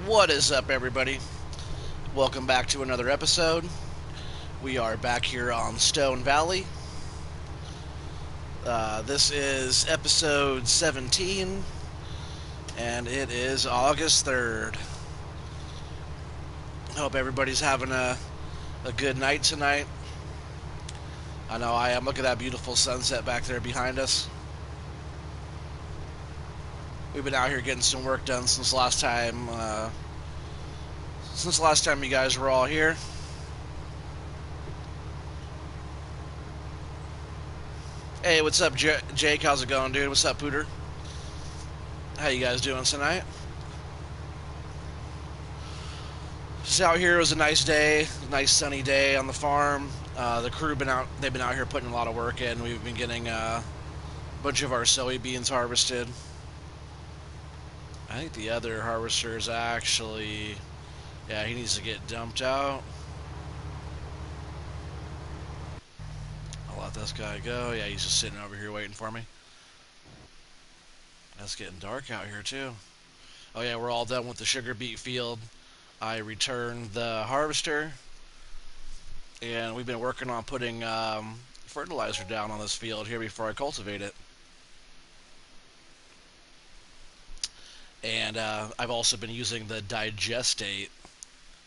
What is up, everybody? Welcome back to another episode. We are back here on Stone Valley. This is episode 17, and it is August 3rd. Hope everybody's having a good night tonight. I know I am. Look at that beautiful sunset back there behind us. We've been out here getting some work done since last time. Since the last time you guys were all here. Hey, what's up, Jake? How's it going, dude? What's up, Pooter? How you guys doing tonight? Just out here. It was a nice day, nice sunny day on the farm. The crew been out. They've been out here putting a lot of work in. We've been getting a bunch of our soybeans harvested. I think the other harvester is actually, yeah, he needs to get dumped out. I'll let this guy go. Yeah, he's just sitting over here waiting for me. It's getting dark out here too. Oh yeah, we're all done with the sugar beet field. I returned the harvester, and we've been working on putting fertilizer down on this field here before I cultivate it. And I've also been using the digestate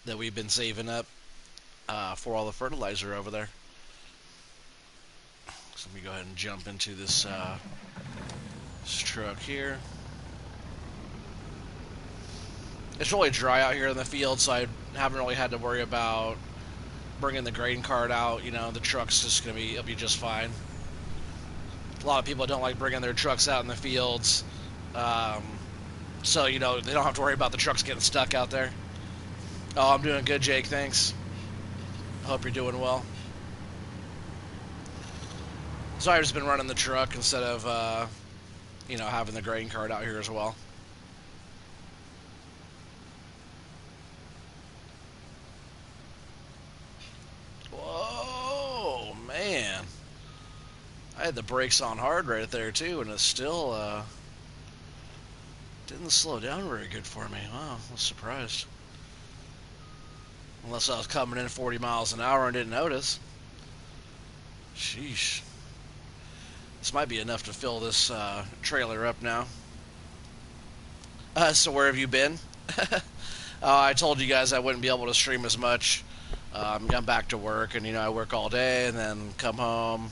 that we've been saving up for all the fertilizer over there. So let me go ahead and jump into this truck here. It's really dry out here in the field, so I haven't really had to worry about bringing the grain cart out. You know, the truck's just it'll be just fine. A lot of people don't like bringing their trucks out in the fields, so you know they don't have to worry about the trucks getting stuck out there. Oh, I'm doing good, Jake. Thanks. I hope you're doing well. So I've just been running the truck instead of having the grain cart out here as well. Whoa, man. I had the brakes on hard right there, too, and it still didn't slow down very good for me. Wow, I was surprised. Unless I was coming in 40 miles an hour and didn't notice. Sheesh. This might be enough to fill this trailer up now. So where have you been? I told you guys I wouldn't be able to stream as much. I'm back to work, and I work all day, and then come home,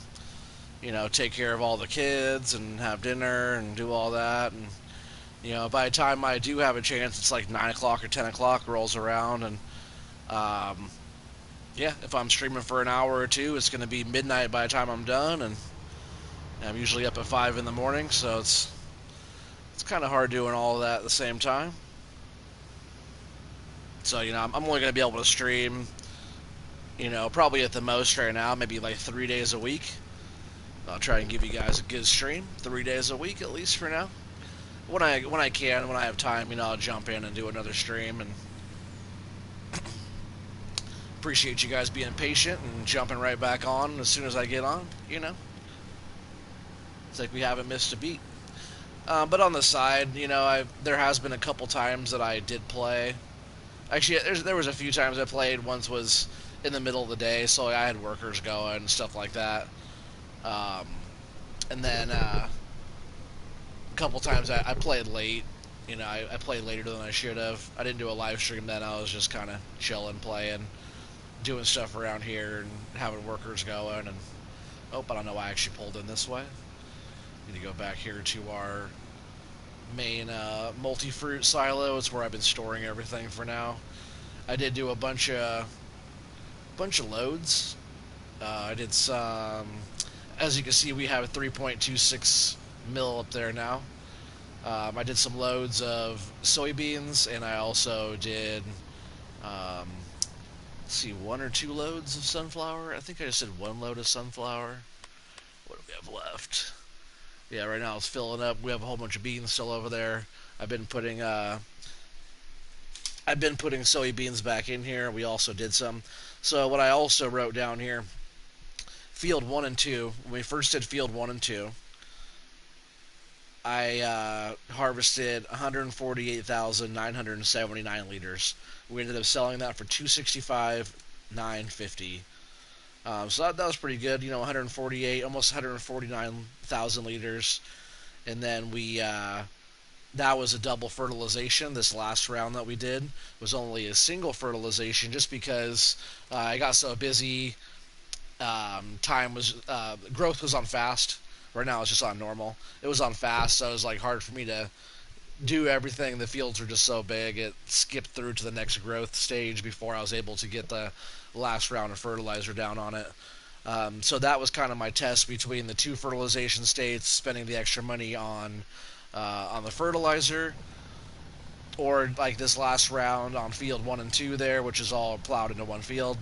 take care of all the kids, and have dinner, and do all that, and by the time I do have a chance, it's like 9 o'clock or 10 o'clock rolls around, and yeah, if I'm streaming for an hour or two, it's going to be midnight by the time I'm done, and I'm usually up at 5 in the morning, so it's kind of hard doing all of that at the same time. So, I'm only going to be able to stream, probably at the most right now, maybe like 3 days a week. I'll try and give you guys a good stream, 3 days a week at least for now. When I have time, I'll jump in and do another stream. And appreciate you guys being patient and jumping right back on as soon as I get on. It's like we haven't missed a beat. But on the side, there has been a couple times that I did play. Actually, there was a few times I played. Once was in the middle of the day, so I had workers going and stuff like that. And then a couple times I played late. I played later than I should have. I didn't do a live stream then. I was just kind of chilling, playing, doing stuff around here, and having workers going. And I don't know why I actually pulled in this way. Need to go back here to our main multi-fruit silo. It's where I've been storing everything for now. I did do a bunch of loads. I did some. As you can see, we have a 3.26 mil up there now. I did some loads of soybeans, and I also did, let's see, 1 or 2 loads of sunflower. I think I just did 1 load of sunflower. What do we have left? Yeah, right now it's filling up. We have a whole bunch of beans still over there. I've been putting soybeans back in here. We also did some. So what I also wrote down here, field 1 and 2. When we first did field 1 and 2, I harvested 148,979 liters. We ended up selling that for 265,950. So that was pretty good. 148, almost 149,000 liters, and then we that was a double fertilization. This last round that we did was only a single fertilization, just because I got so busy. Time was growth was on fast. Right now it's just on normal. It was on fast, so it was like hard for me to do everything. The fields were just so big. It skipped through to the next growth stage before I was able to get the last round of fertilizer down on it. So that was kind of my test between the two fertilization states, spending the extra money on the fertilizer, or like this last round on field 1 and 2 there, which is all plowed into one field.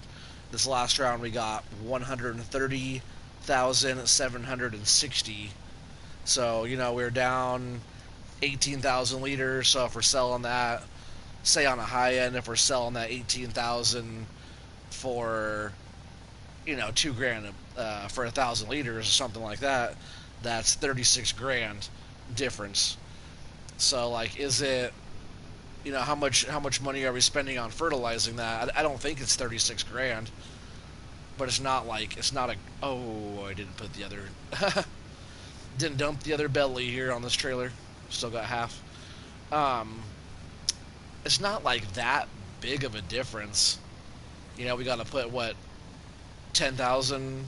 This last round we got 130,760. So we're down 18,000 liters. So if we're selling that, say on a high end, if we're selling that 18,000 for 2 grand for 1,000 liters or something like that, that's 36 grand difference. So like, is it how much money are we spending on fertilizing that? I don't think it's 36 grand, but it's not a oh, I didn't put the other didn't dump the other belly here on this trailer. Still got half. Um, it's not like that big of a difference. We got to put what 10,000.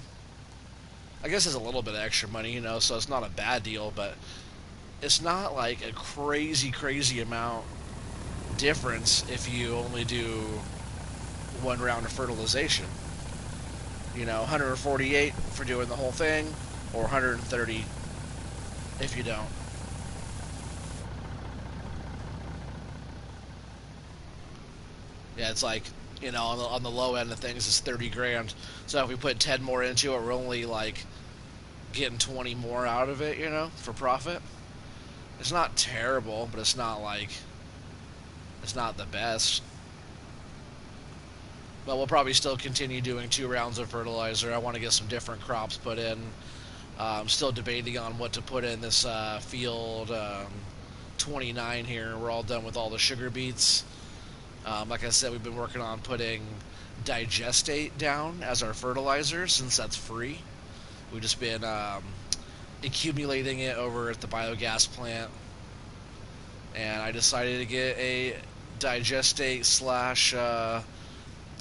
I guess it's a little bit of extra money, so it's not a bad deal, but it's not like a crazy, crazy amount difference if you only do one round of fertilization. 148 for doing the whole thing, or 130 if you don't. Yeah, it's like, on the low end of things, it's 30 grand. So if we put 10 more into it, we're only like getting 20 more out of it, for profit. It's not terrible, but it's not the best. But we'll probably still continue doing 2 rounds of fertilizer. I want to get some different crops put in. I'm still debating on what to put in this field 29 here. We're all done with all the sugar beets. Like I said, we've been working on putting digestate down as our fertilizer, since that's free. We've just been accumulating it over at the biogas plant, and I decided to get a digestate slash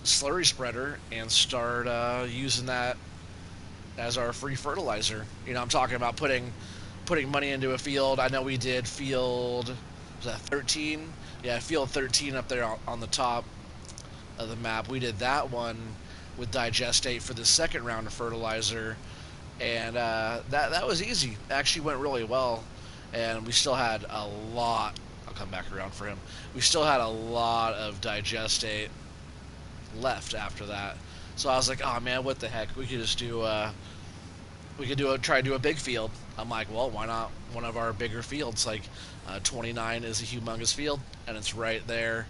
slurry spreader and start using that as our free fertilizer. I'm talking about putting money into a field. I know we did field, was that 13? Yeah, field 13 up there on the top of the map. We did that one with digestate for the second round of fertilizer, and that was easy. It actually went really well, and we still had a lot. I'll come back around for him. We still had a lot of digestate left after that. So I was like, oh man, what the heck? We could just try to do a big field. I'm like, well, why not one of our bigger fields? Like 29 is a humongous field, and it's right there.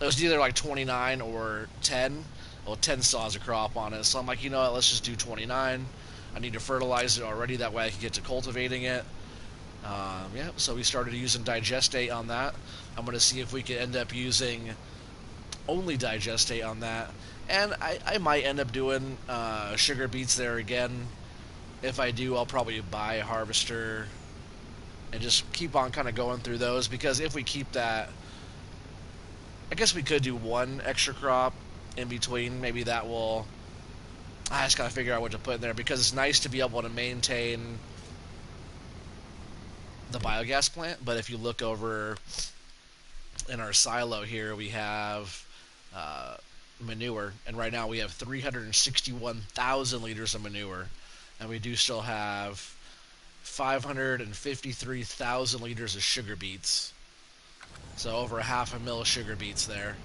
It was either like 29 or 10. Well, 10 still has a crop on it, so I'm like, you know what? Let's just do 29. I need to fertilize it already. That way I can get to cultivating it. Yeah, so we started using digestate on that. I'm going to see if we can end up using only digestate on that. And I might end up doing sugar beets there again. If I do, I'll probably buy a harvester and just keep on kind of going through those, because if we keep that, I guess we could do one extra crop in between. Maybe that will, I just gotta figure out what to put in there, because it's nice to be able to maintain the biogas plant. But if you look over in our silo here, we have manure, and right now we have 361,000 liters of manure, and we do still have 553,000 liters of sugar beets. So over a half a mil of sugar beets there.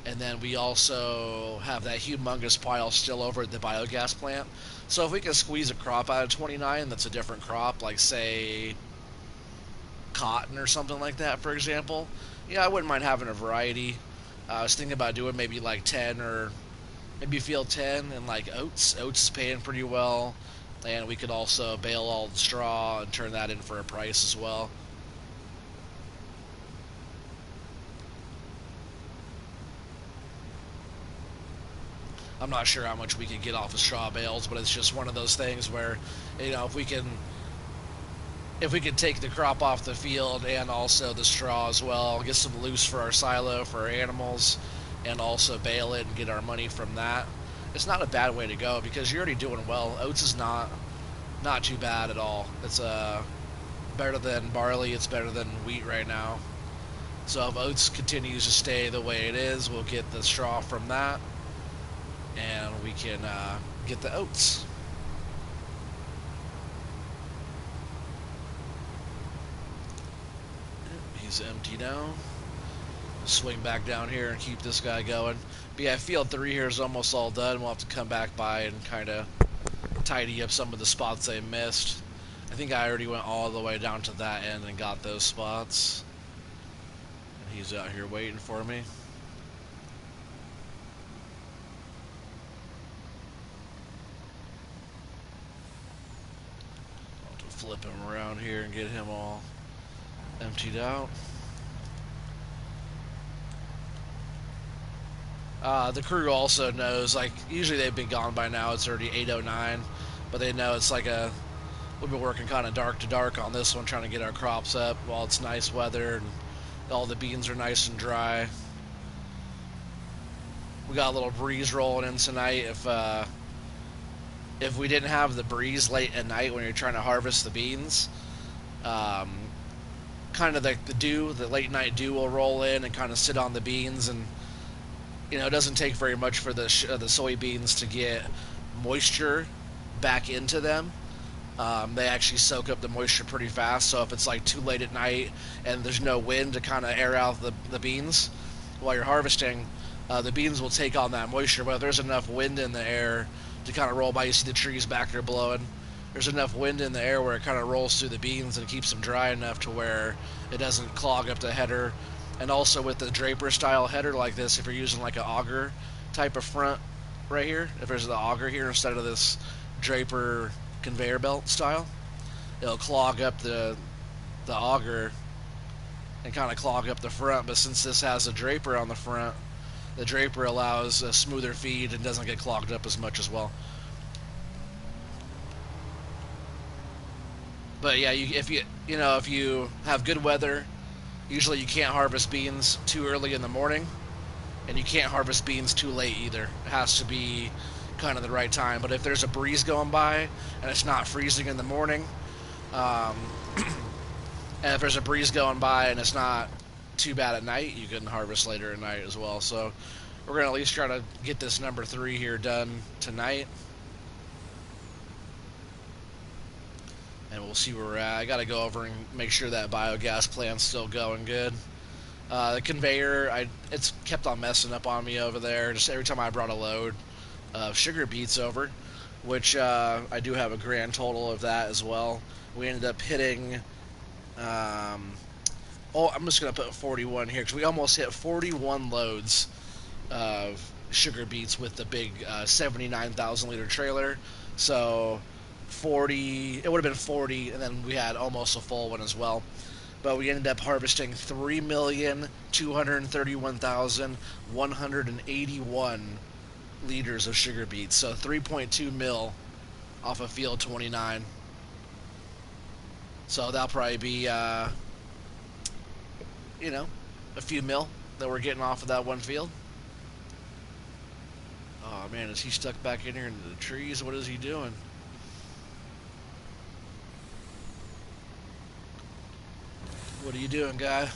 And then we also have that humongous pile still over at the biogas plant. So if we can squeeze a crop out of 29 that's a different crop, like say cotton or something like that, for example, I wouldn't mind having a variety. I was thinking about doing maybe like 10, or maybe field 10 and like oats. Oats is paying pretty well. and we could also bale all the straw and turn that in for a price as well. I'm not sure how much we could get off of straw bales, but it's just one of those things where, if we can take the crop off the field and also the straw as well, get some loose for our silo for our animals, and also bale it and get our money from that. It's not a bad way to go because you're already doing well. Oats is not too bad at all. It's better than barley. It's better than wheat right now. So if oats continues to stay the way it is, we'll get the straw from that, and we can get the oats. He's empty now. Swing back down here and keep this guy going. But yeah, field 3 here is almost all done. We'll have to come back by and kind of tidy up some of the spots I missed. I think I already went all the way down to that end and got those spots. And he's out here waiting for me. I'll have to flip him around here and get him all emptied out. The crew also knows, like, usually they've been gone by now. It's already 8:09, but they know it's like we've been working kind of dark to dark on this one, trying to get our crops up while it's nice weather and all the beans are nice and dry. We got a little breeze rolling in tonight. If we didn't have the breeze late at night when you're trying to harvest the beans, kind of the late night dew will roll in and kind of sit on the beans, and it doesn't take very much for the soybeans to get moisture back into them. They actually soak up the moisture pretty fast. So if it's like too late at night and there's no wind to kind of air out the beans while you're harvesting, the beans will take on that moisture. But if there's enough wind in the air to kind of roll by, you see the trees back there blowing. There's enough wind in the air where it kind of rolls through the beans and keeps them dry enough to where it doesn't clog up the header. And also with the draper style header like this, if you're using like an auger type of front right here, if there's the auger here instead of this draper conveyor belt style, it'll clog up the auger and kind of clog up the front. But since this has a draper on the front, the draper allows a smoother feed and doesn't get clogged up as much as well. But yeah, if you have good weather, usually you can't harvest beans too early in the morning, and you can't harvest beans too late either. It has to be kind of the right time. But if there's a breeze going by and it's not freezing in the morning, and if there's a breeze going by and it's not too bad at night, you can harvest later at night as well. So we're going to at least try to get this number 3 here done tonight. And we'll see where we're at. I got to go over and make sure that biogas plant's still going good. The conveyor, it's kept on messing up on me over there. Just every time I brought a load of sugar beets over, which I do have a grand total of that as well. We ended up hitting, I'm just going to put 41 here because we almost hit 41 loads of sugar beets with the big 79,000 liter trailer. So 40, it would have been 40, and then we had almost a full one as well. But we ended up harvesting 3,231,181 liters of sugar beets. So 3.2 mil off of field 29. So that'll probably be, a few mil that we're getting off of that one field. Oh man, is he stuck back in here into the trees? What is he doing? What are you doing, guy?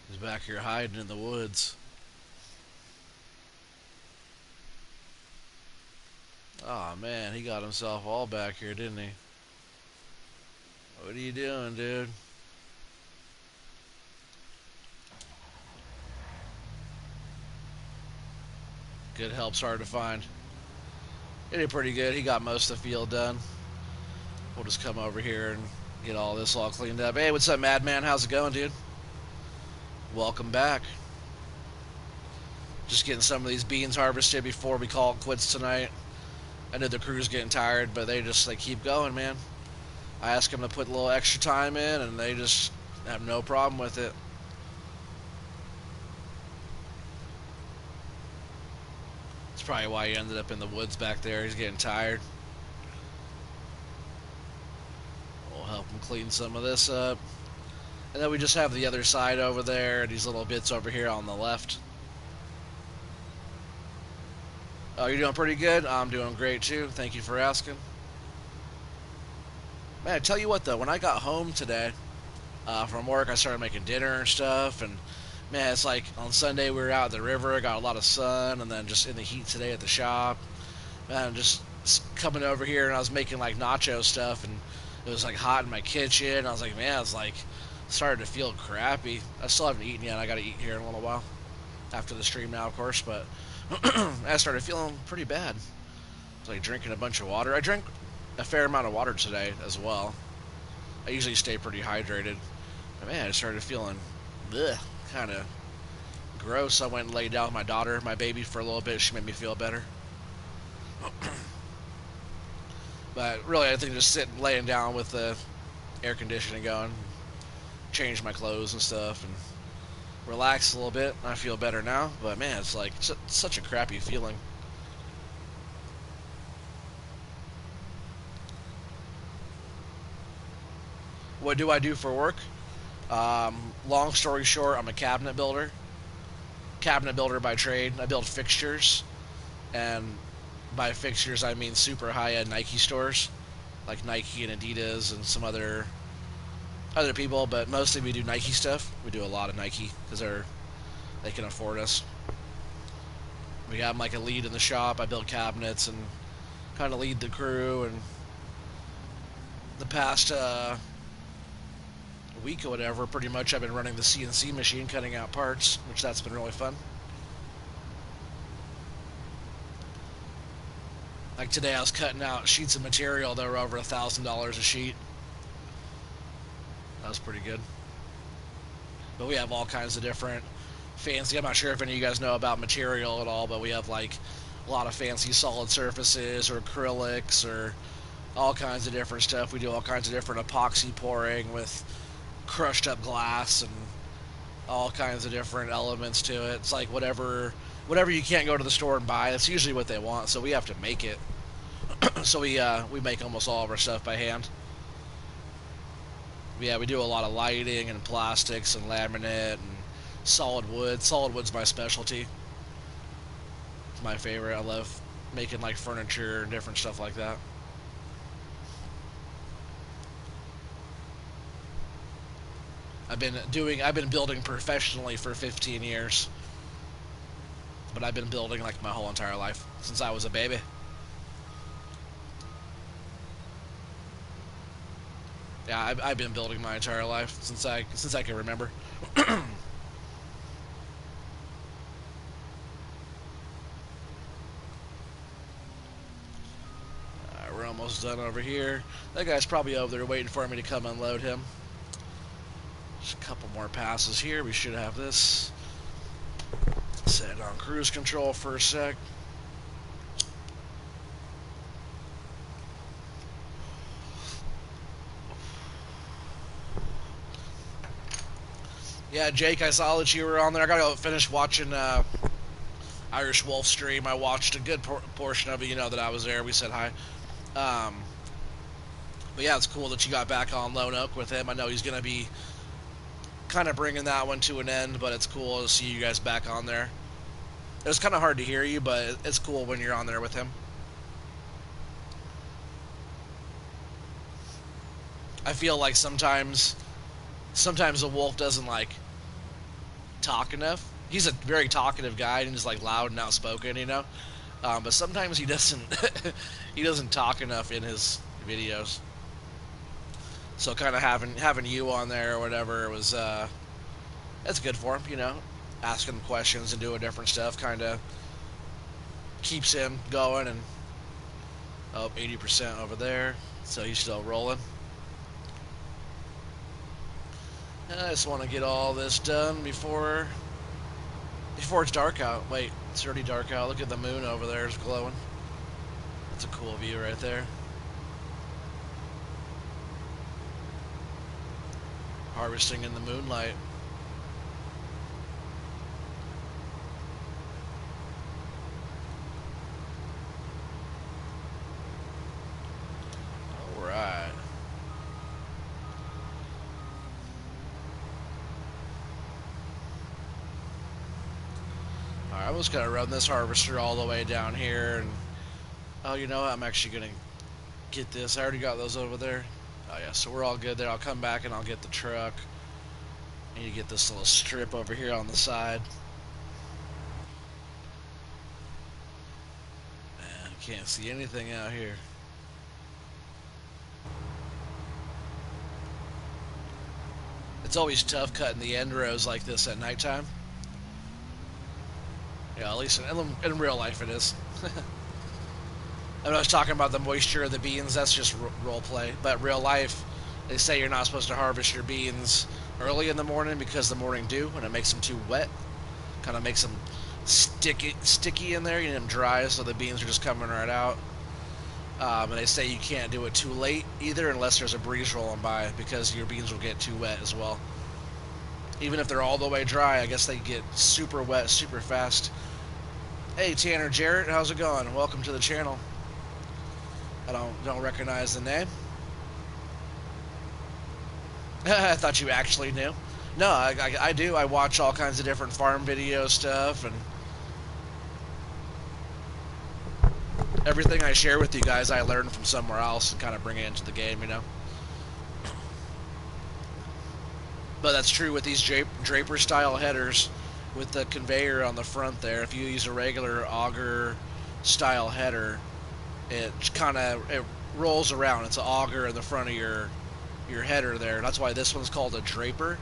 He's back here hiding in the woods. Oh man, he got himself all back here, didn't he? What are you doing, dude? Good help's hard to find. He did pretty good. He got most of the field done. We'll just come over here and get all this all cleaned up. Hey, what's up, Madman? How's it going, dude? Welcome back. Just getting some of these beans harvested before we call it quits tonight. I know the crew's getting tired, but they just like keep going, man. I ask them to put a little extra time in, and they just have no problem with it. That's probably why he ended up in the woods back there. He's getting tired. We'll help him clean some of this up. And then we just have the other side over there, these little bits over here on the left. Oh, you're doing pretty good? I'm doing great too. Thank you for asking. Man, I tell you what though, when I got home today from work, I started making dinner and stuff. And man, it's like on Sunday we were out at the river, got a lot of sun, and then just in the heat today at the shop. Man, just coming over here and I was making like nacho stuff, and it was like hot in my kitchen. I was like, man, it's like started to feel crappy. I still haven't eaten yet. I got to eat here in a little while after the stream now, of course. But I started feeling pretty bad. It's like drinking a bunch of water. I drank a fair amount of water today as well. I usually stay pretty hydrated. But man, I started feeling kind of gross. I went and laid down with my daughter, my baby, for a little bit. She made me feel better. But really, I think just sitting, laying down with the air conditioning going, change my clothes and stuff, and relax a little bit. I feel better now. But man, it's like such a crappy feeling. What do I do for work? Long story short, I'm a cabinet builder. Cabinet builder by trade. I build fixtures, and by fixtures I mean super high-end Nike stores, like Nike and Adidas and some other people. But mostly we do Nike stuff. We do a lot of Nike because they can afford us. We have like a lead in the shop. I build cabinets and kind of lead the crew. And the past week or whatever, pretty much I've been running the CNC machine, cutting out parts, which that's been really fun. Like today I was cutting out sheets of material that were over $1,000 a sheet. That was pretty good. But we have all kinds of different fancy, I'm not sure if any of you guys know about material at all, but we have like a lot of fancy solid surfaces or acrylics or all kinds of different stuff. We do all kinds of different epoxy pouring with crushed up glass and all kinds of different elements to it. It's like whatever you can't go to the store and buy, that's usually what they want, so we have to make it. So we make almost all of our stuff by hand. Yeah, we do a lot of lighting and plastics and laminate and solid wood. Solid wood's my specialty. It's my favorite. I love making like furniture and different stuff like that. I've been building professionally for 15 years. But I've been building like my whole entire life since I was a baby. Yeah, I've been building my entire life since I can remember. We're almost done over here. That guy's probably over there waiting for me to come unload him. Just a couple more passes here. We should have this. Set it on cruise control for a sec. Yeah, Jake, I saw that you were on there. I gotta go finish watching Irish Wolf stream. I watched a good portion of it. You know that I was there. We said hi. But yeah, it's cool that you got back on Lone Oak with him. I know he's gonna be kind of bringing that one to an end, but it's cool to see you guys back on there. It was kind of hard to hear you, but it's cool when you're on there with him. I feel like sometimes the Wolf doesn't like talk enough. He's a very talkative guy and he's like loud and outspoken, you know. But sometimes he doesn't he doesn't talk enough in his videos. So kind of having you on there or whatever was that's good for him, you know. Asking questions and doing different stuff kind of keeps him going. And 80% over there, so he's still rolling. And I just want to get all this done before it's dark out. Wait, it's already dark out. Look at the moon over there, it's glowing. That's a cool view right there. Harvesting in the moonlight. Alright. Alright, I'm just gonna run this harvester all the way down here and oh, you know what? I'm actually gonna get this. I already got those over there. Oh yeah, so we're all good there. I'll come back and I'll get the truck. I need to get this little strip over here on the side. Man, I can't see anything out here. It's always tough cutting the end rows like this at nighttime. Yeah, at least in real life it is. I was talking about the moisture of the beans. That's just role play. But real life, they say you're not supposed to harvest your beans early in the morning because the morning dew, and it makes them too wet. Kind of makes them sticky in there. You need them dry, so the beans are just coming right out. And they say you can't do it too late either, unless there's a breeze rolling by, because your beans will get too wet as well. Even if they're all the way dry, I guess they get super wet super fast. Hey Tanner Jarrett, how's it going? Welcome to the channel. I don't recognize the name. I thought you actually knew. No, I do. I watch all kinds of different farm video stuff, and everything I share with you guys I learn from somewhere else and kind of bring it into the game, you know. But that's true with these Draper style headers with the conveyor on the front there. If you use a regular auger style header, it rolls around. It's an auger in the front of your header there. That's why this one's called a Draper.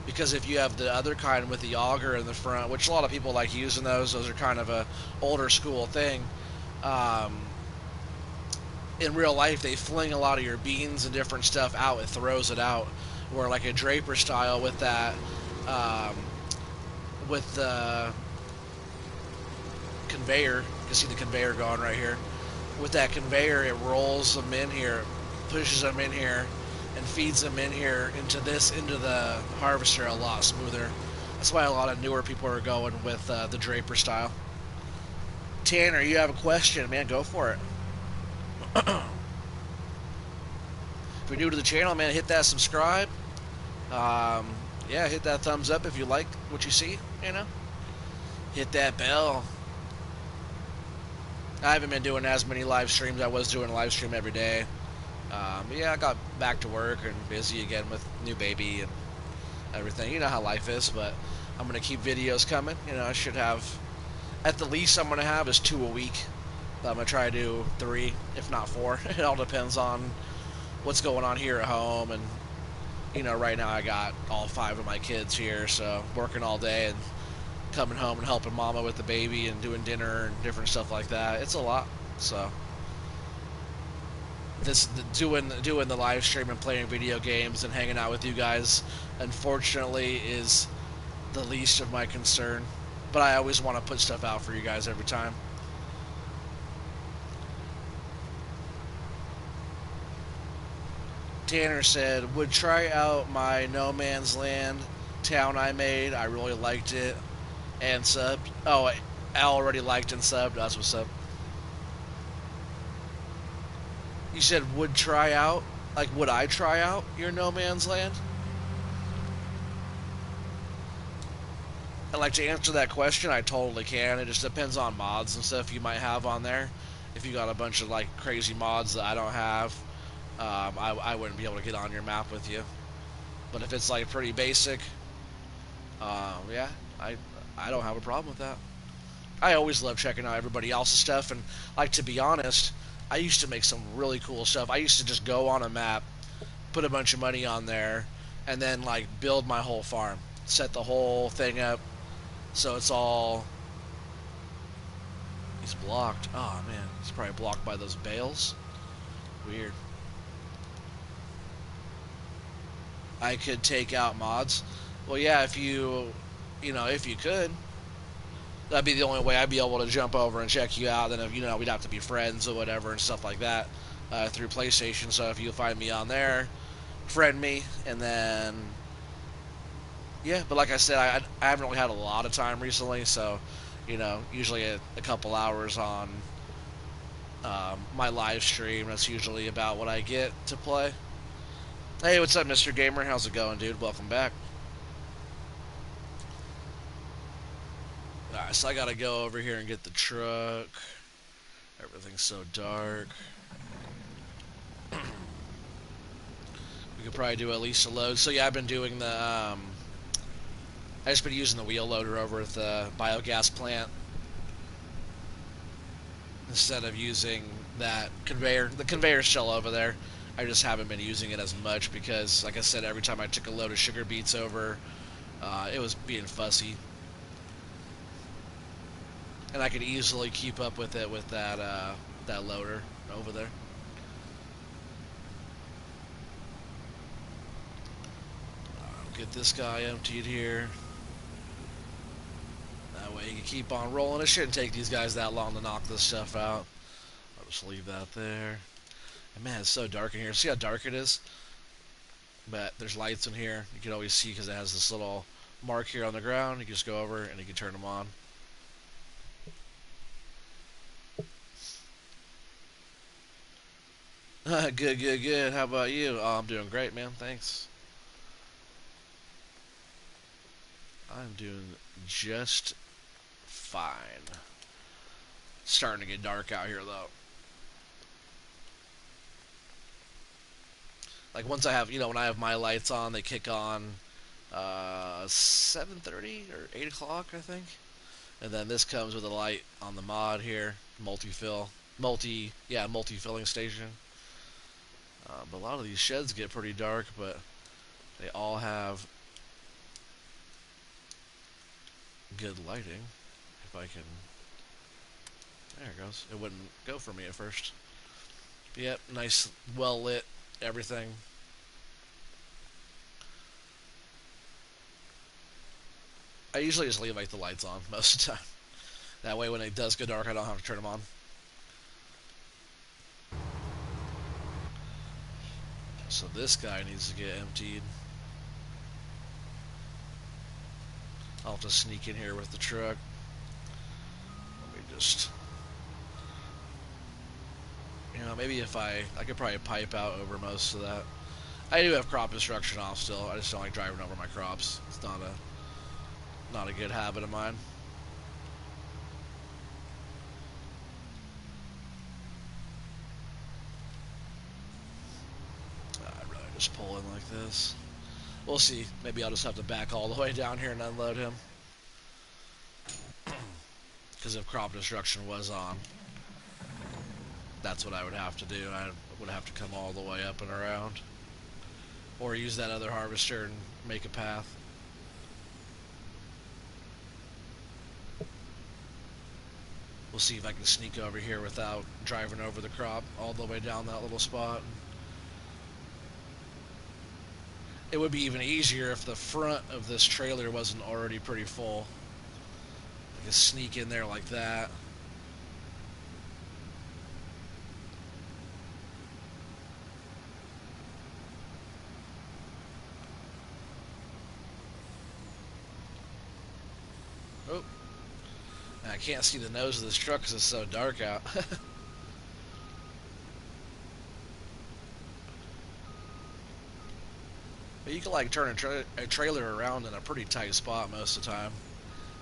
Because if you have the other kind with the auger in the front, which a lot of people like using those are kind of a older school thing. In real life, they fling a lot of your beans and different stuff out. It throws it out. Where like a Draper style with that, with the conveyor, you can see the conveyor going right here. With that conveyor, it rolls them in here, pushes them in here, and feeds them in here into the harvester a lot smoother. That's why a lot of newer people are going with the Draper style. Tanner, you have a question, man? Go for it. If you're new to the channel, man, hit that subscribe. Yeah, hit that thumbs up if you like what you see, you know. Hit that bell. I haven't been doing as many live streams. I was doing a live stream every day. But yeah, I got back to work and busy again with new baby and everything. You know how life is, but I'm going to keep videos coming. You know, I should have, at the least I'm going to have is 2 a week. But I'm going to try to do 3, if not 4. It all depends on what's going on here at home. And, you know, right now I got all 5 of my kids here, so working all day and coming home and helping mama with the baby and doing dinner and different stuff like that. It's a lot. So doing the live stream and playing video games and hanging out with you guys, unfortunately, is the least of my concern. But I always want to put stuff out for you guys every time. Tanner said, would try out my No Man's Land town I made. I really liked it. And subbed. Oh, I already liked and subbed. That's what's up. You said would try out? Like, would I try out your No Man's Land? And like, to answer that question, I totally can. It just depends on mods and stuff you might have on there. If you got a bunch of like crazy mods that I don't have, I wouldn't be able to get on your map with you. But if it's like pretty basic, yeah, I don't have a problem with that. I always love checking out everybody else's stuff, and like, to be honest, I used to make some really cool stuff. I used to just go on a map, put a bunch of money on there, and then like build my whole farm, set the whole thing up, so it's all. He's blocked. Oh man, he's probably blocked by those bales. Weird. I could take out mods. Well, yeah, if you know, if you could. That'd be the only way I'd be able to jump over and check you out. Then, if you know, we'd have to be friends or whatever and stuff like that through PlayStation. So if you find me on there, friend me, and then yeah. But like I said, I haven't really had a lot of time recently, so usually a couple hours on my live stream. That's usually about what I get to play. Hey, what's up, Mr. Gamer? How's it going, dude? Welcome back. Alright, so I gotta go over here and get the truck. Everything's so dark. We could probably do at least a load. So yeah, I've been doing I just been using the wheel loader over at the biogas plant instead of using that conveyor. The conveyor's still over there. I just haven't been using it as much because, like I said, every time I took a load of sugar beets over, it was being fussy. And I could easily keep up with it with that loader over there. Get this guy emptied here. That way you can keep on rolling. It shouldn't take these guys that long to knock this stuff out. I'll just leave that there. And man, it's so dark in here. See how dark it is? But there's lights in here. You can always see because it has this little mark here on the ground. You can just go over and you can turn them on. Good, good, good. How about you? Oh, I'm doing great, man. Thanks. I'm doing just fine. It's starting to get dark out here, though. Like, once I have, when I have my lights on, they kick on 7:30 or 8 o'clock, I think. And then this comes with a light on the mod here. Multi-filling station. But a lot of these sheds get pretty dark, but they all have good lighting. If I can... There it goes. It wouldn't go for me at first. Yep, nice, well lit, everything. I usually just leave like the lights on most of the time. That way when it does go dark, I don't have to turn them on. So this guy needs to get emptied. I'll have to sneak in here with the truck. Let me just... maybe if I could probably pipe out over most of that. I do have crop destruction off still. I just don't like driving over my crops. It's not a good habit of mine. I'd rather just pull in like this. We'll see. Maybe I'll just have to back all the way down here and unload him. Because if crop destruction was on, that's what I would have to do. I would have to come all the way up and around. Or use that other harvester and make a path. We'll see if I can sneak over here without driving over the crop all the way down that little spot. It would be even easier if the front of this trailer wasn't already pretty full. I could sneak in there like that. Oh. I can't see the nose of this truck because it's so dark out. But you can like turn a trailer around in a pretty tight spot most of the time.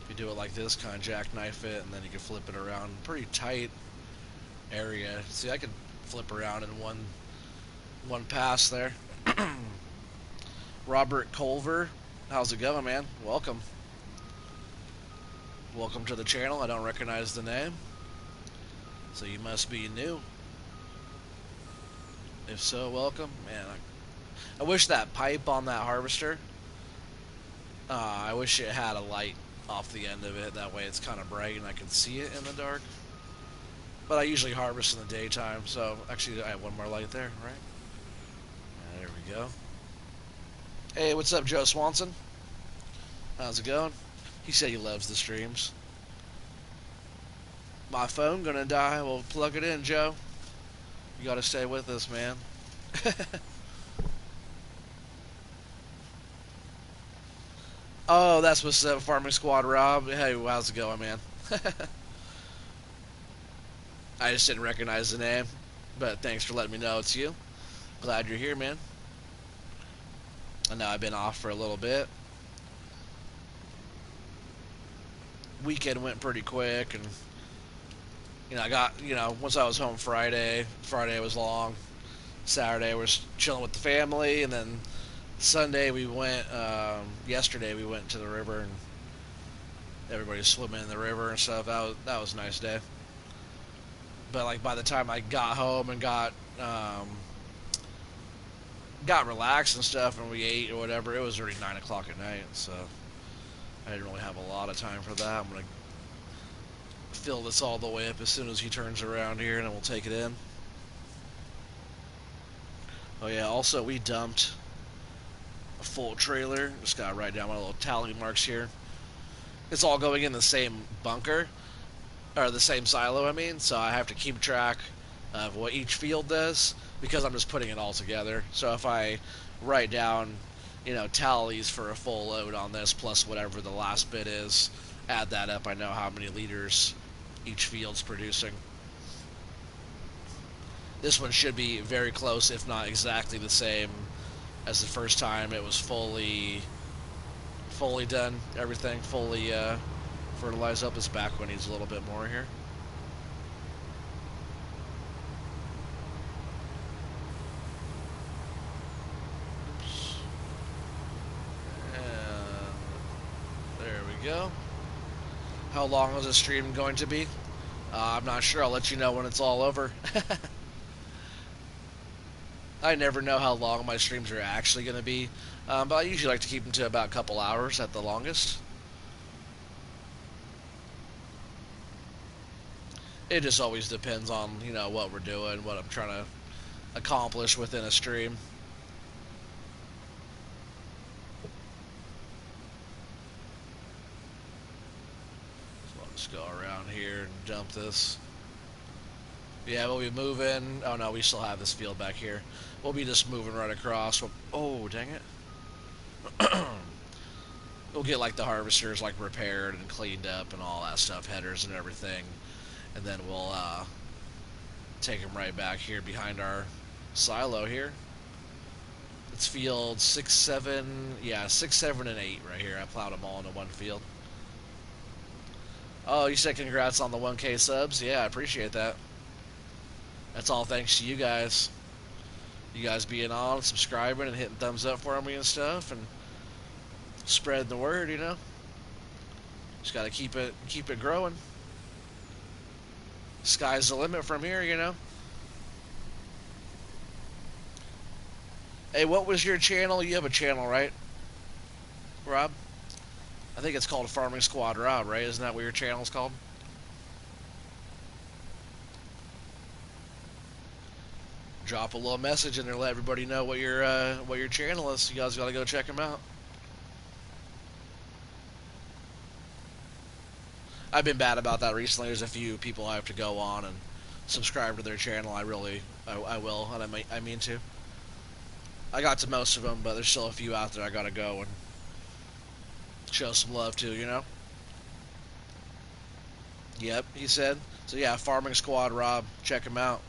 If you do it like this, kind of jackknife it, and then you can flip it around. Pretty tight area. See, I could flip around in one pass there. Robert Culver, how's it going, man? Welcome. Welcome to the channel. I don't recognize the name, so you must be new. If so, welcome. Man, I wish that pipe on that harvester, I wish it had a light off the end of it. That way it's kind of bright and I can see it in the dark. But I usually harvest in the daytime, so actually I have one more light there, right? There we go. Hey, what's up, Joe Swanson? How's it going? He said he loves the streams. My phone gonna die. Well, plug it in, Joe. You gotta stay with us, man. Oh, that's what's up, Farming Squad Rob. Hey, how's it going, man? I just didn't recognize the name, but thanks for letting me know it's you. Glad you're here, man. I know I've been off for a little bit. Weekend went pretty quick, and I got once I was home Friday. Friday was long. Saturday was chilling with the family, and then Sunday we went. Yesterday we went to the river, and everybody's swimming in the river and stuff. That was a nice day. But like by the time I got home and got relaxed and stuff, and we ate or whatever, it was already 9 o'clock at night. So I didn't really have a lot of time for that. I'm gonna fill this all the way up as soon as he turns around here, and then we'll take it in. Oh yeah, also we dumped a full trailer. Just gotta write down my little tally marks here. It's all going in the same bunker, or the same silo, I mean, so I have to keep track of what each field does because I'm just putting it all together. So if I write down, tallies for a full load on this plus whatever the last bit is, add that up, I know how many liters each field's producing. This one should be very close, if not exactly the same as the first time. It was fully done, everything fully fertilized up. This back one needs a little bit more here. Oops. And there we go. How long is this stream going to be? I'm not sure. I'll let you know when it's all over. I never know how long my streams are actually going to be, but I usually like to keep them to about a couple hours at the longest. It just always depends on what we're doing, what I'm trying to accomplish within a stream. So I'll just go around here and dump this. Yeah, we'll be moving. Oh no, we still have this field back here. We'll be just moving right across. Oh, dang it. We'll get like the harvesters like repaired and cleaned up and all that stuff, headers and everything, and then we'll take them right back here behind our silo here. It's field 6, 7, yeah, 6, 7, and 8 right here. I plowed them all into one field. Oh, you said congrats on the 1K subs? Yeah, I appreciate that. That's all thanks to you guys. You guys being on, subscribing, and hitting thumbs up for me and stuff, and spreading the word. Just gotta keep it growing. Sky's the limit from here. Hey, what was your channel? You have a channel, right, Rob? I think it's called Farming Squad Rob, right? Isn't that what your channel's called? Drop a little message in there, let everybody know what your channel is. You guys gotta go check them out. I've been bad about that recently. There's a few people I have to go on and subscribe to their channel. I will, and I mean to. I got to most of them, but there's still a few out there I gotta go and show some love to. Yep, he said. So yeah, Farming Squad Rob, check him out.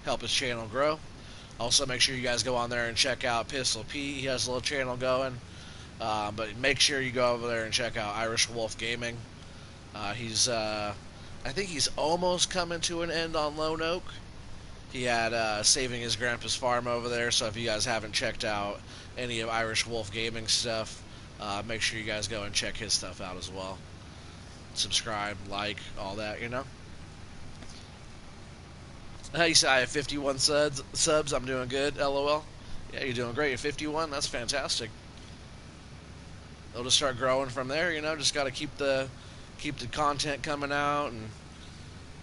Help his channel grow. Also, make sure you guys go on there and check out Pistol Pete. He has a little channel going. But make sure you go over there and check out Irish Wolf Gaming. I think he's almost coming to an end on Lone Oak. He had Saving His Grandpa's Farm over there, so if you guys haven't checked out any of Irish Wolf Gaming stuff, make sure you guys go and check his stuff out as well. Subscribe, like, all that. You said I have 51 subs. I'm doing good, LOL. Yeah, you're doing great. You're 51. That's fantastic. They'll just start growing from there. Just got to keep the content coming out, and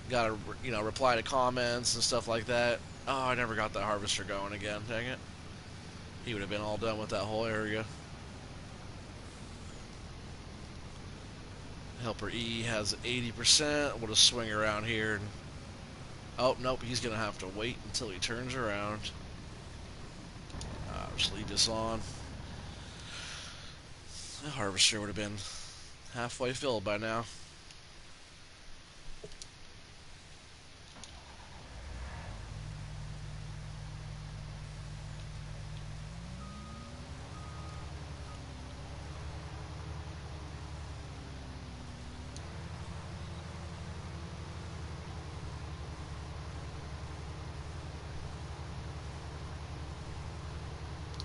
got to reply to comments and stuff like that. Oh, I never got that harvester going again. Dang it. He would have been all done with that whole area. Helper E has 80%. We'll just swing around here. And, oh, nope, he's going to have to wait until he turns around. Just leave this on. The harvester would have been halfway filled by now.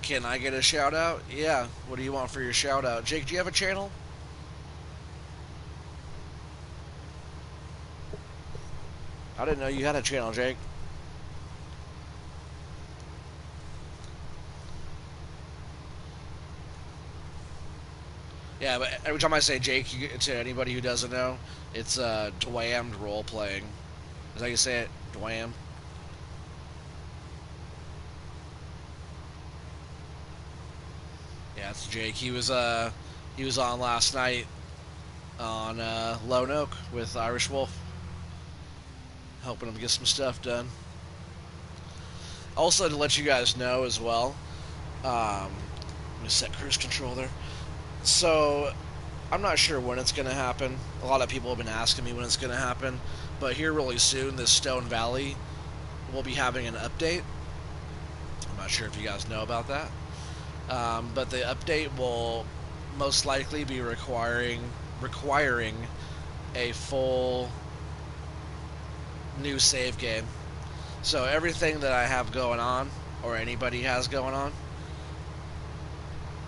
Can I get a shout out? Yeah. What do you want for your shout out? Jake, do you have a channel? I didn't know you had a channel, Jake. Yeah, but every time I say Jake, to anybody who doesn't know, it's Dwammed role playing. Is that how you say it? Dwam? Yeah, it's Jake. He was on last night on Lone Oak with Irish Wolf, helping him get some stuff done. Also, to let you guys know as well, let me set cruise control there. So, I'm not sure when it's going to happen. A lot of people have been asking me when it's going to happen, but here really soon, this Stone Valley will be having an update. I'm not sure if you guys know about that. But the update will most likely be requiring a full new save game. So everything that I have going on, or anybody has going on,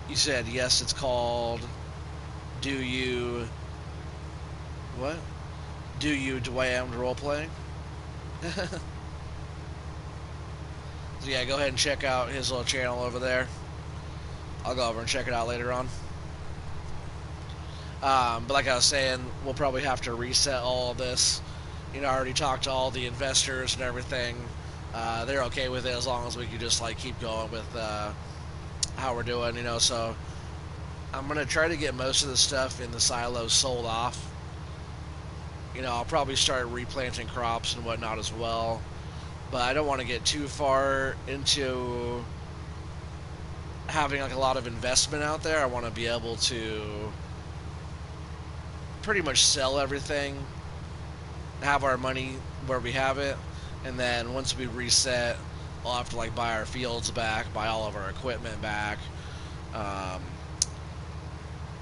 you said yes, it's called Do You Dwammed Role Playing? So yeah, go ahead and check out his little channel over there. I'll go over and check it out later on. But like I was saying, we'll probably have to reset all of this. You know, I already talked to all the investors and everything. They're okay with it as long as we can just like keep going with how we're doing. You know, so I'm gonna try to get most of the stuff in the silos sold off. You know, I'll probably start replanting crops and whatnot as well. But I don't want to get too far into having like a lot of investment out there. I want to be able to pretty much sell everything, have our money where we have it, and then once we reset, we'll have to like buy our fields back, buy all of our equipment back.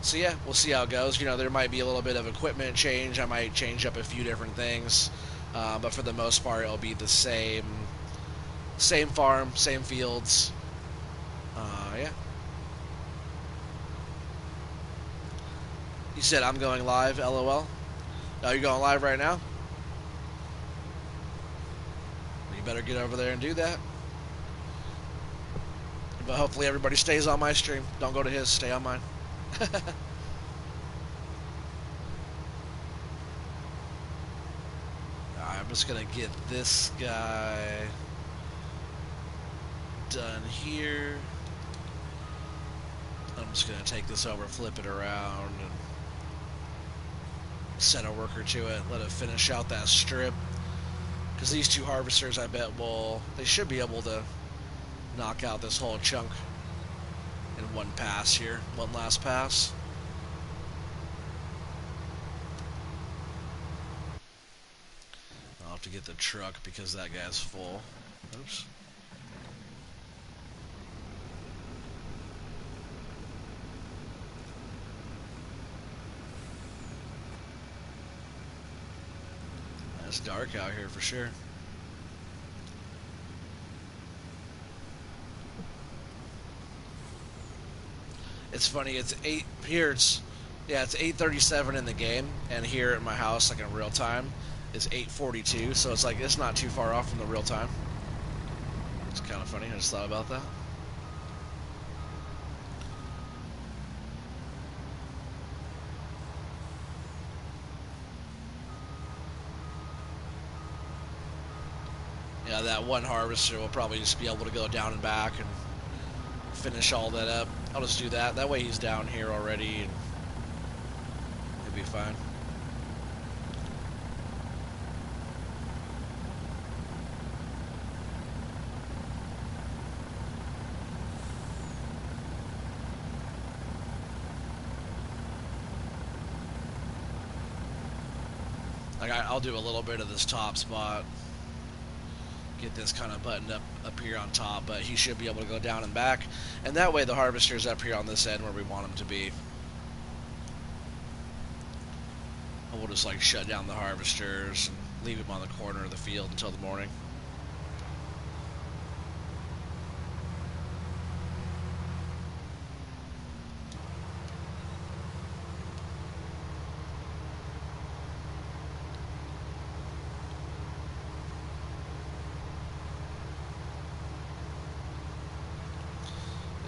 So yeah, we'll see how it goes. You know, there might be a little bit of equipment change. I might change up a few different things, but for the most part, it'll be the same farm, same fields. Yeah. You said I'm going live, LOL. Oh, you're going live right now? You better get over there and do that. But hopefully everybody stays on my stream. Don't go to his, stay on mine. Alright, I'm just gonna get this guy done here. I'm just gonna take this over, flip it around, and send a worker to it, let it finish out that strip. Because these two harvesters, I bet, they should be able to knock out this whole chunk in one pass here, one last pass. I'll have to get the truck because that guy's full. Oops. It's dark out here for sure. It's funny, it's 8 here, it's 8:37 in the game, and here at my house, like in real time, is 8:42, so it's like it's not too far off from the real time. It's kind of funny, I just thought about that. Yeah, that one harvester will probably just be able to go down and back and finish all that up. I'll just do that. That way he's down here already and he'll be fine. Like I'll do a little bit of this top spot, get this kind of buttoned up here on top, but he should be able to go down and back, and that way the harvester's up here on this end where we want him to be. And we'll just like shut down the harvesters and leave him on the corner of the field until the morning.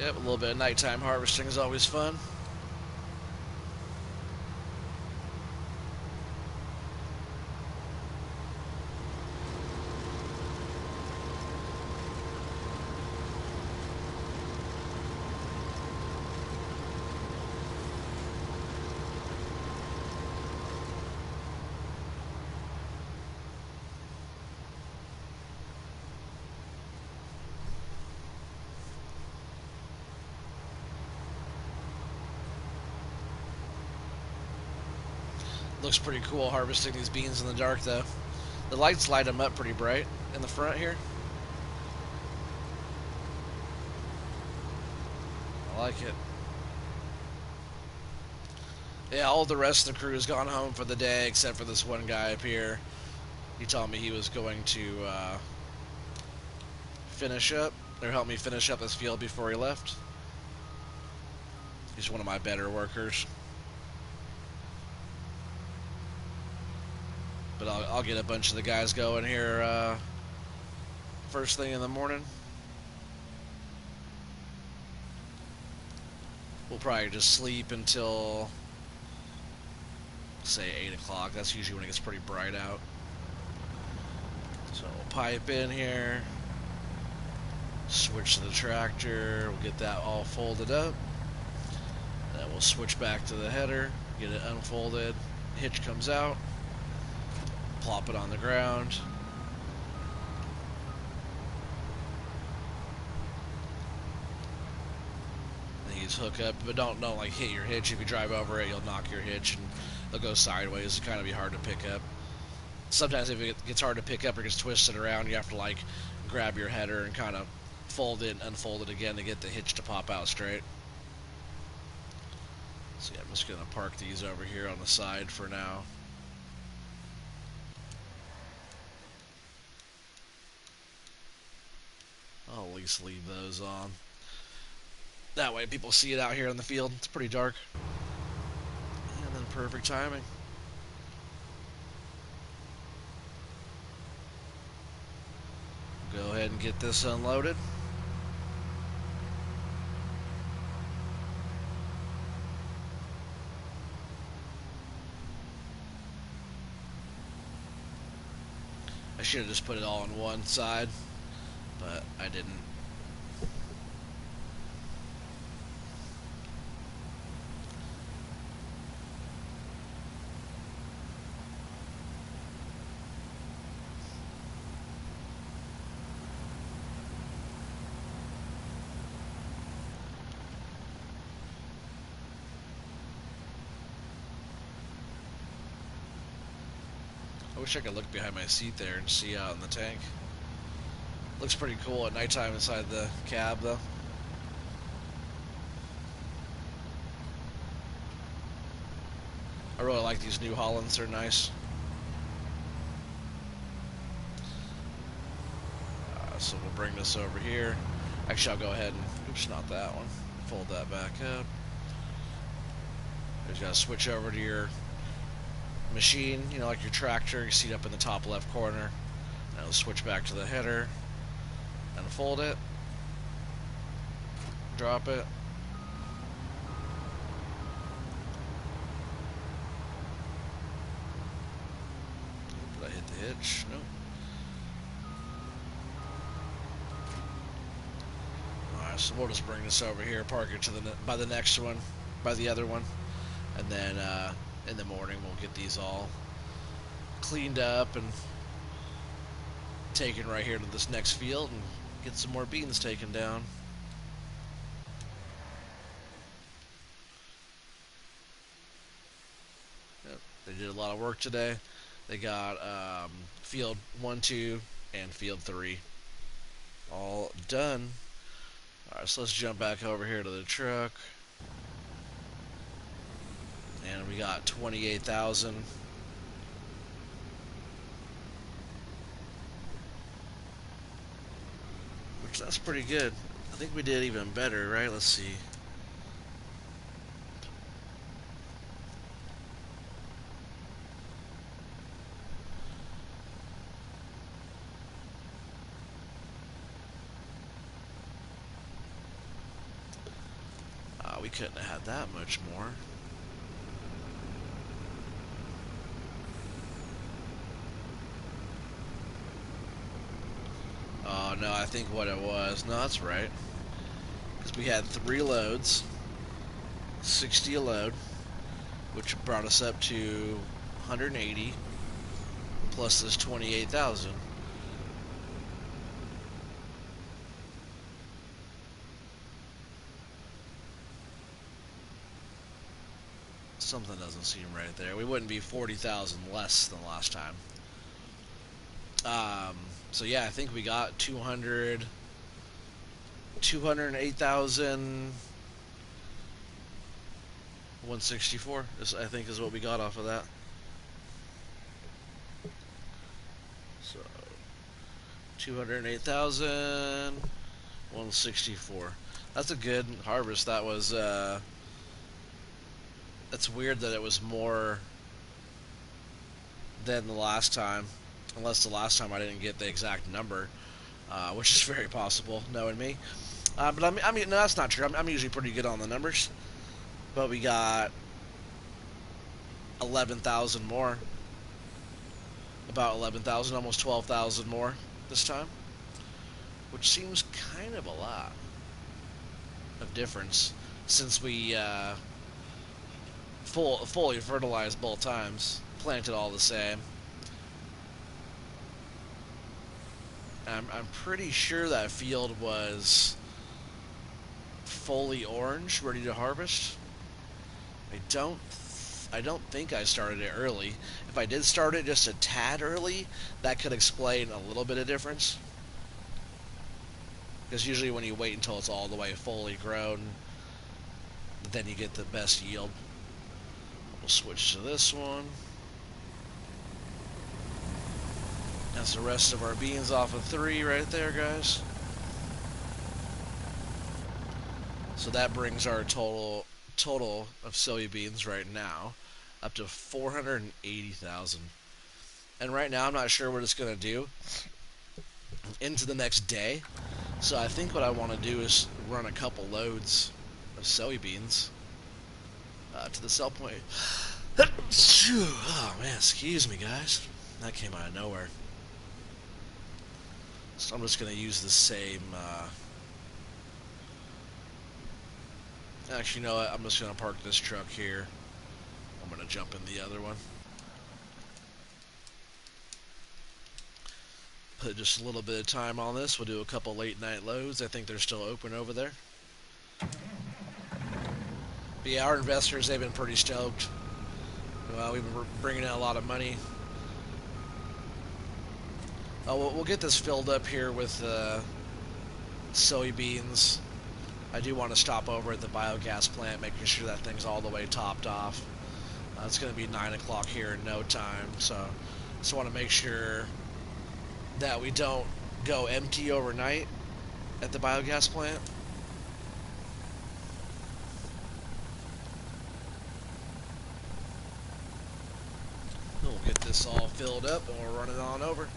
Yep, a little bit of nighttime harvesting is always fun. Looks pretty cool harvesting these beans in the dark, though. The lights light them up pretty bright in the front here. I like it. Yeah, all the rest of the crew has gone home for the day, except for this one guy up here. He told me he was going to finish up, or help me finish up this field before he left. He's one of my better workers. But I'll get a bunch of the guys going here first thing in the morning. We'll probably just sleep until, say, 8 o'clock. That's usually when it gets pretty bright out. So we'll pipe in here, switch to the tractor, we'll get that all folded up. Then we'll switch back to the header, get it unfolded, hitch comes out, plop it on the ground. Then you just hook up, but don't like hit your hitch. If you drive over it, you'll knock your hitch and it'll go sideways. It's kind of be hard to pick up. Sometimes if it gets hard to pick up or gets twisted around, you have to like grab your header and kind of fold it and unfold it again to get the hitch to pop out straight. So yeah, I'm just gonna park these over here on the side for now. I'll at least leave those on. That way people see it out here in the field. It's pretty dark. And then perfect timing. Go ahead and get this unloaded. I should have just put it all on one side, but I didn't. I wish I could look behind my seat there and see out in the tank. Looks pretty cool at nighttime inside the cab, though. I really like these New Hollands. They're nice. So we'll bring this over here. Actually, I'll go ahead and... Oops, not that one. Fold that back up. You just gotta switch over to your machine, you know, like your tractor. You see it up in the top left corner. Now we'll switch back to the header. Unfold it. Drop it. Did I hit the hitch? Nope. Alright, so we'll just bring this over here, park it to by the next one, by the other one, and then in the morning we'll get these all cleaned up and taken right here to this next field and get some more beans taken down. Yep, they did a lot of work today. They got field 1, 2, and field 3 all done. Alright, so let's jump back over here to the truck. And we got 28,000. Which, that's pretty good. I think we did even better, right? Let's see. We couldn't have had that much more. Oh, no, I think what it was. No, that's right. Because we had 3 loads, 60 a load, which brought us up to 180 plus this 28,000. Something doesn't seem right there. We wouldn't be 40,000 less than last time. So yeah, I think we got 208,000 164 I think is what we got off of that. So 208,000 164. That's a good harvest. That was that's weird that it was more than the last time, unless the last time I didn't get the exact number, which is very possible, knowing me. But I mean, no, that's not true. I'm usually pretty good on the numbers. But we got 11,000 more, about 11,000, almost 12,000 more this time, which seems kind of a lot of difference since we fully fertilized both times, planted all the same. I'm pretty sure that field was fully orange, ready to harvest. I don't think I started it early. If I did start it just a tad early, that could explain a little bit of difference. Because usually when you wait until it's all the way fully grown, then you get the best yield. We'll switch to this one. That's the rest of our beans off of 3 right there, guys. So that brings our total of soybeans right now up to 480,000. And right now I'm not sure what it's going to do into the next day. So I think what I want to do is run a couple loads of soybeans to the sell point. Oh man, excuse me guys. That came out of nowhere. So I'm just going to use the same... Actually, you know what? I'm just going to park this truck here. I'm going to jump in the other one. Put just a little bit of time on this. We'll do a couple late night loads. I think they're still open over there. But yeah, our investors, they've been pretty stoked. We've been bringing in a lot of money. We'll get this filled up here with soybeans. I do want to stop over at the biogas plant, making sure that thing's all the way topped off. It's going to be 9 o'clock here in no time, so just want to make sure that we don't go empty overnight at the biogas plant. We'll get this all filled up and we'll run it on over.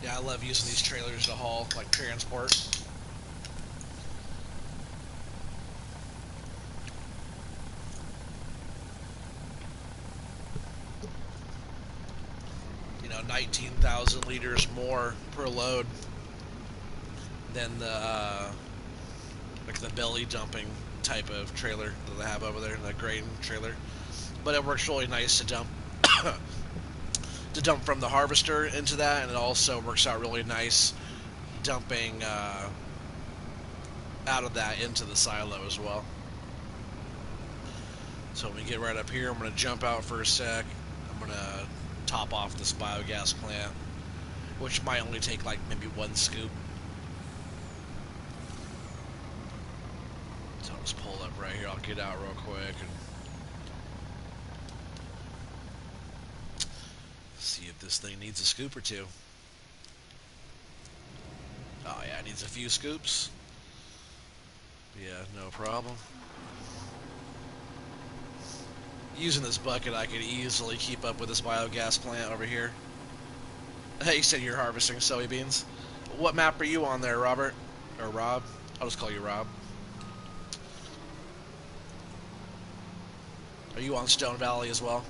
Yeah, I love using these trailers to haul, like transport. You know, 19,000 liters more per load than the like the belly dumping type of trailer that they have over there, the grain trailer. but it works really nice to dump to dump from the harvester into that, and it also works out really nice dumping out of that into the silo as well. So when we get right up here, I'm going to jump out for a sec. I'm going to top off this biogas plant, which might only take like maybe one scoop. So I'll just pull up right here. I'll get out real quick and see if this thing needs a scoop or two. Oh yeah, it needs a few scoops. Yeah, no problem. Using this bucket, I could easily keep up with this biogas plant over here. Hey, you said you're harvesting soybeans. What map are you on there, Robert? Or Rob? I'll just call you Rob. Are you on Stone Valley as well?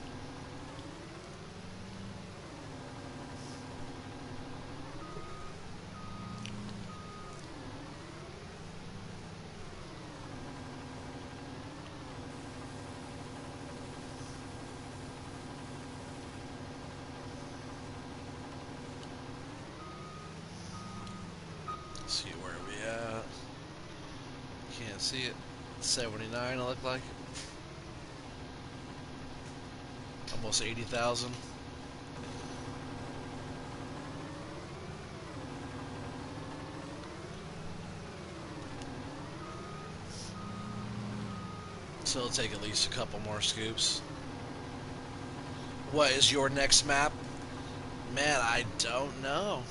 Let's see where we at. Can't see it. 79, it look like. Almost 80,000. So it'll take at least a couple more scoops. What is your next map? Man, I don't know.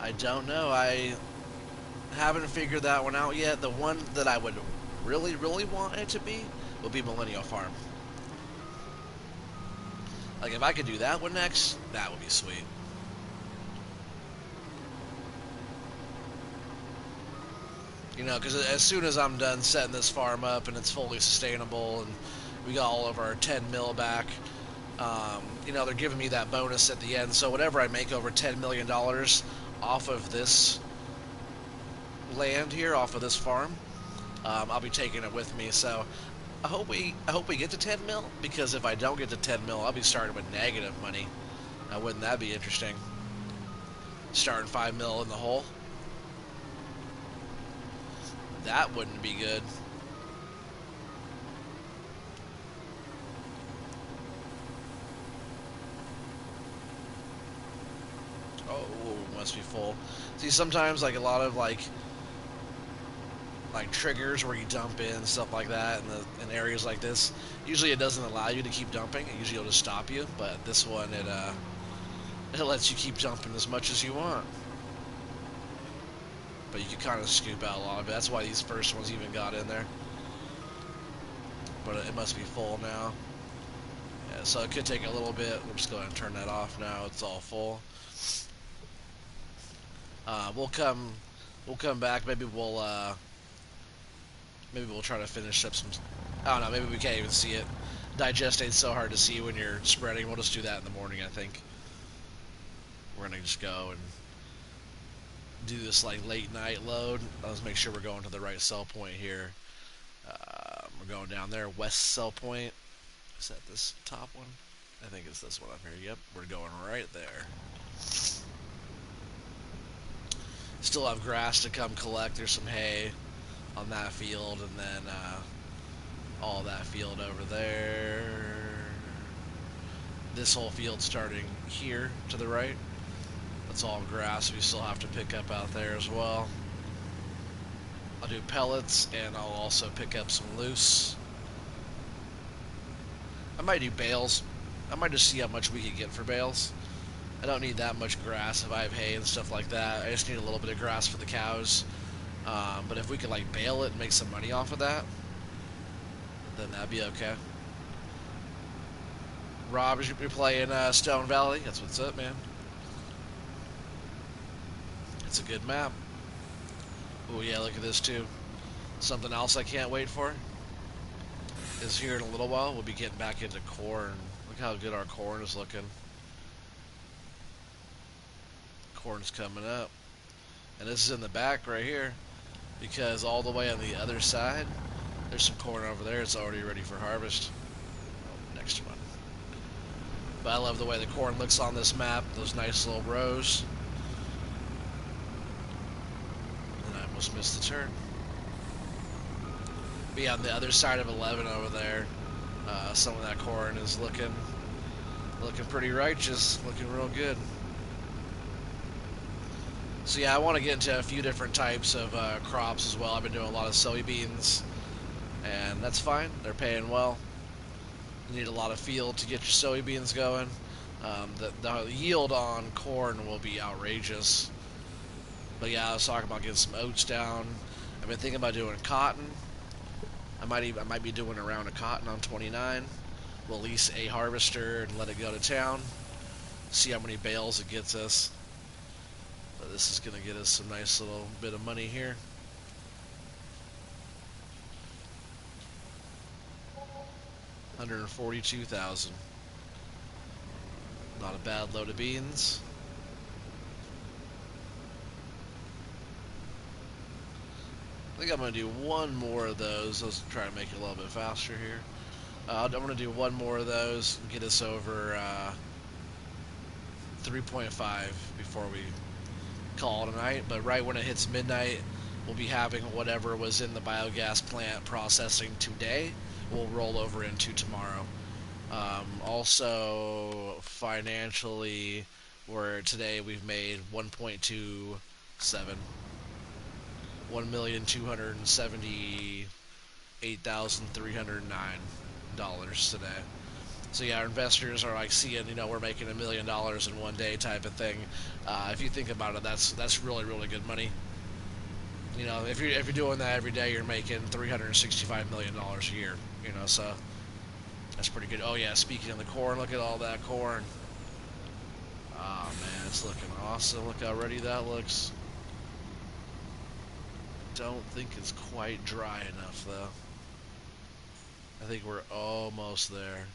I haven't figured that one out yet. The one that I would really, really want it to be would be Millennial Farm. Like, if I could do that one next, that would be sweet. You know, because as soon as I'm done setting this farm up and it's fully sustainable and we got all of our 10 mil back, you know, they're giving me that bonus at the end. So whatever I make over $10 million off of this land here, off of this farm, I'll be taking it with me. So I hope we get to 10 mil, because if I don't get to 10 mil, I'll be starting with negative money. Now, wouldn't that be interesting? Starting 5 mil in the hole. That wouldn't be good. Oh, must be full. See, sometimes like a lot of like triggers where you dump in stuff like that in areas like this, usually it doesn't allow you to keep dumping. Usually it'll just stop you, but this one it lets you keep dumping as much as you want. But you can kind of scoop out a lot of it. That's why these first ones even got in there. But it must be full now. Yeah, so it could take a little bit. We'll just go ahead and turn that off now. It's all full. We'll come back. Maybe we'll try to finish up some. I don't know. Maybe we can't even see it. Digestate's so hard to see when you're spreading. We'll just do that in the morning, I think. We're gonna just go and do this like late night load. Let's make sure we're going to the right sell point here. We're going down there, west sell point. Is that this top one? I think it's this one up here. Yep, we're going right there. Still have grass to come collect. There's some hay on that field, and then all that field over there. This whole field starting here to the right. That's all grass we still have to pick up out there as well. I'll do pellets, and I'll also pick up some loose. I might do bales. I might just see how much we can get for bales. I don't need that much grass if I have hay and stuff like that. I just need a little bit of grass for the cows. But if we could like bale it and make some money off of that, then that'd be okay. Rob, you're playing Stone Valley. That's what's up, man. It's a good map. Oh yeah, look at this too. Something else I can't wait for is here in a little while we'll be getting back into corn. Look how good our corn is looking. Corn's coming up. And this is in the back right here, because all the way on the other side There's some corn over there. It's already ready for harvest. Oh, next one. But I love the way the corn looks on this map. Those nice little rows. And I almost missed the turn. But yeah, on the other side of 11 over there, some of that corn is looking pretty righteous, looking real good. So yeah, I want to get into a few different types of crops as well. I've been doing a lot of soybeans, and that's fine. They're paying well. You need a lot of field to get your soybeans going. The yield on corn will be outrageous. But yeah, I was talking about getting some oats down. I've been thinking about doing cotton. I might be doing a round of cotton on 29. We'll lease a harvester and let it go to town. See how many bales it gets us. But this is going to get us some nice little bit of money here. $142,000. Not a bad load of beans. I think I'm going to do one more of those. Let's try to make it a little bit faster here. I'm going to do one more of those and get us over 3.5 before we call it a night. But right when it hits midnight, we'll be having whatever was in the biogas plant processing today will roll over into tomorrow. Also, financially, where today we've made 1.27, $1,278,309 today. So yeah, our investors are like seeing, we're making $1 million in one day type of thing. If you think about it, that's really really good money. If you're doing that every day, you're making $365 million a year. So that's pretty good. Oh yeah, speaking of the corn, look at all that corn. Oh man, it's looking awesome. Look how ready that looks. Don't think it's quite dry enough though. I think we're almost there.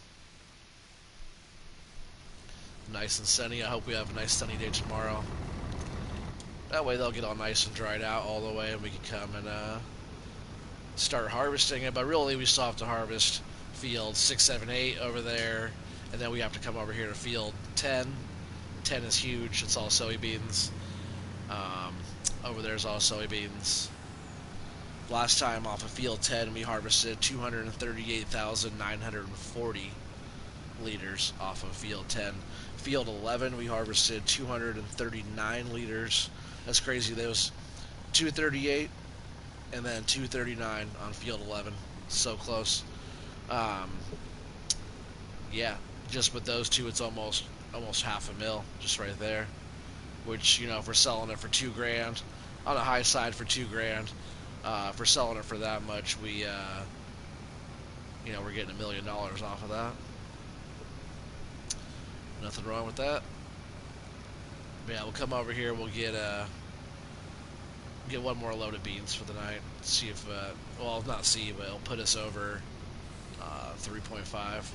Nice and sunny. I hope we have a nice sunny day tomorrow. That way they'll get all nice and dried out all the way, and we can come and start harvesting it. But really, we still have to harvest field 6, 7, 8 over there, and then we have to come over here to field 10. 10 is huge. It's all soybeans. Over there is all soybeans. Last time off of field 10, we harvested 238,940 liters off of field 10. Field 11, we harvested 239 liters. That's crazy. There was 238 and then 239 on field 11. So close. Yeah, just with those two, it's almost half a mil just right there. Which, if we're selling it for $2,000, on the high side for $2,000, if we're selling it for that much, we're getting $1 million off of that. Nothing wrong with that. But yeah, we'll come over here. We'll get one more load of beans for the night. See if well, not see, but it'll put us over 3.5.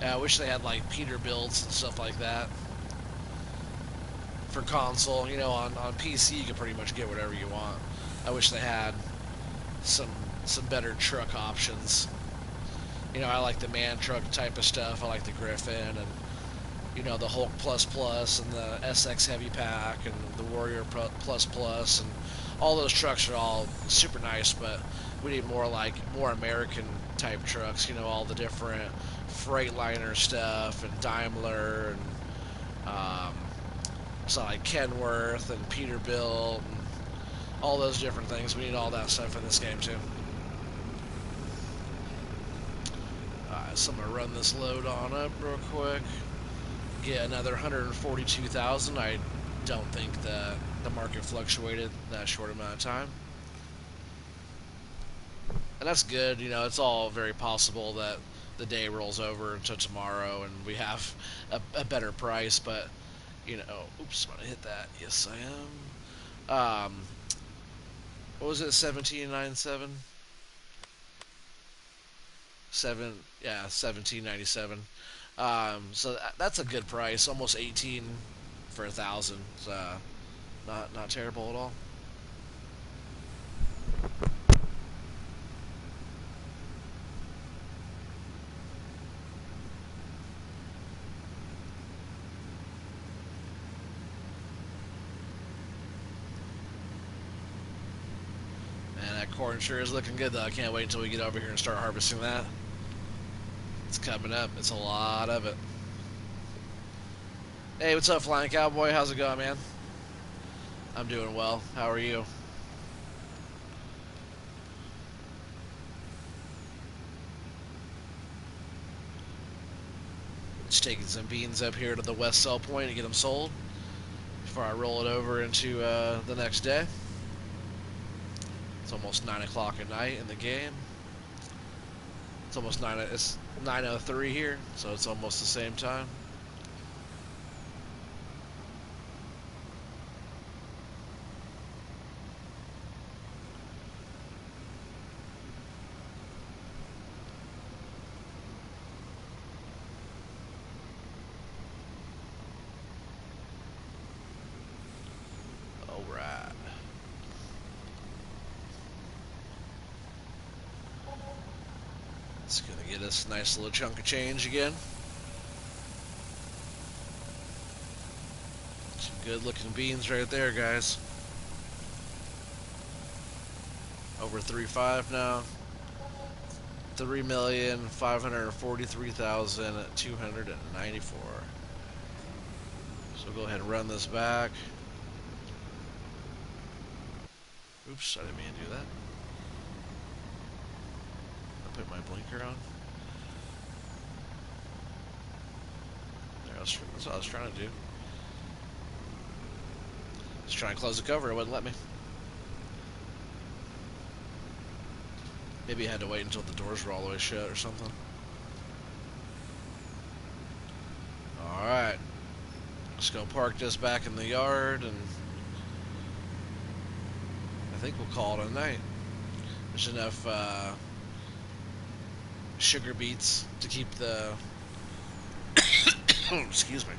Yeah, I wish they had like Peterbilts and stuff like that for console. On PC you can pretty much get whatever you want. I wish they had some better truck options. I like the man truck type of stuff. I like the Griffin and the Hulk Plus Plus and the SX Heavy Pack and the Warrior Plus Plus and all those trucks are all super nice, but we need more American type trucks. All the different Freightliner stuff and Daimler and so like Kenworth and Peterbilt and all those different things. We need all that stuff in this game too. Alright, so I'm gonna run this load on up real quick. Get another 142,000. I don't think that the market fluctuated that short amount of time. And that's good. It's all very possible that the day rolls over into tomorrow and we have a better price, but oops, I'm gonna hit that. Yes, I am. What was it? 17.97. Yeah, 17.97. So that's a good price, almost 18 for 1,000. Not terrible at all. Man, that corn sure is looking good though. I can't wait until we get over here and start harvesting that. It's coming up. It's a lot of it. Hey, what's up, Flying Cowboy? How's it going, man? I'm doing well. How are you? Just taking some beans up here to the west sell point to get them sold before I roll it over into the next day. It's almost 9 o'clock at night in the game. It's almost 9. It's 9:03 here, so it's almost the same time. All right. It's gonna get us a nice little chunk of change again. Some good looking beans right there, guys. Over 3.5 now. 3,543,294. So we'll go ahead and run this back. Oops, I didn't mean to do that. I'll put my blinker on. There, that's what I was trying to do. Just trying to close the cover, it wouldn't let me. Maybe I had to wait until the doors were all the way shut or something. Alright. Let's go park this back in the yard, and I think we'll call it a night. There's enough sugar beets to keep the excuse me,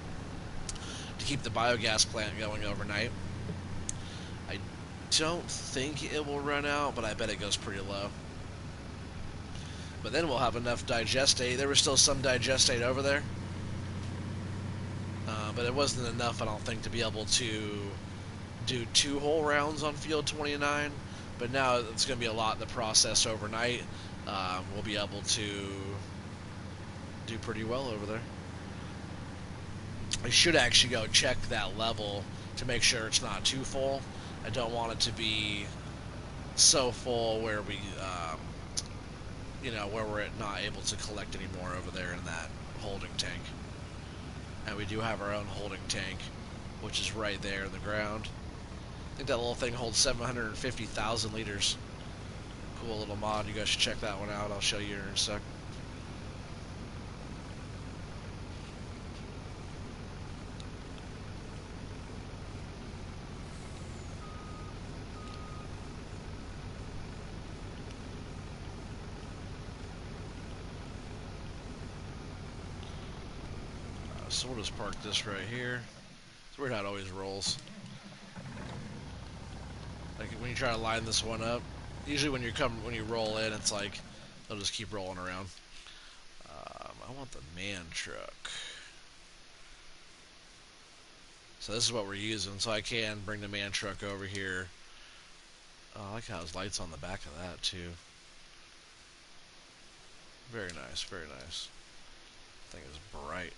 to keep the biogas plant going overnight. I don't think it will run out, but I bet it goes pretty low. But then we'll have enough digestate. There was still some digestate over there, but it wasn't enough, I don't think, to be able to do 2 whole rounds on field 29. But now it's going to be a lot in the process overnight. We'll be able to do pretty well over there. I should actually go check that level to make sure it's not too full. I don't want it to be so full where we, where we're not able to collect anymore over there in that holding tank. And we do have our own holding tank, which is right there in the ground. I think that little thing holds 750,000 liters. Cool little mod. You guys should check that one out. I'll show you in a sec. So we'll just park this right here. It's weird how it always rolls. Like when you try to line this one up, usually when you roll in, it's like they'll just keep rolling around. I want the man truck. So this is what we're using. So I can bring the man truck over here. Oh, I like how his light's on the back of that too. Very nice, very nice. Thing is bright.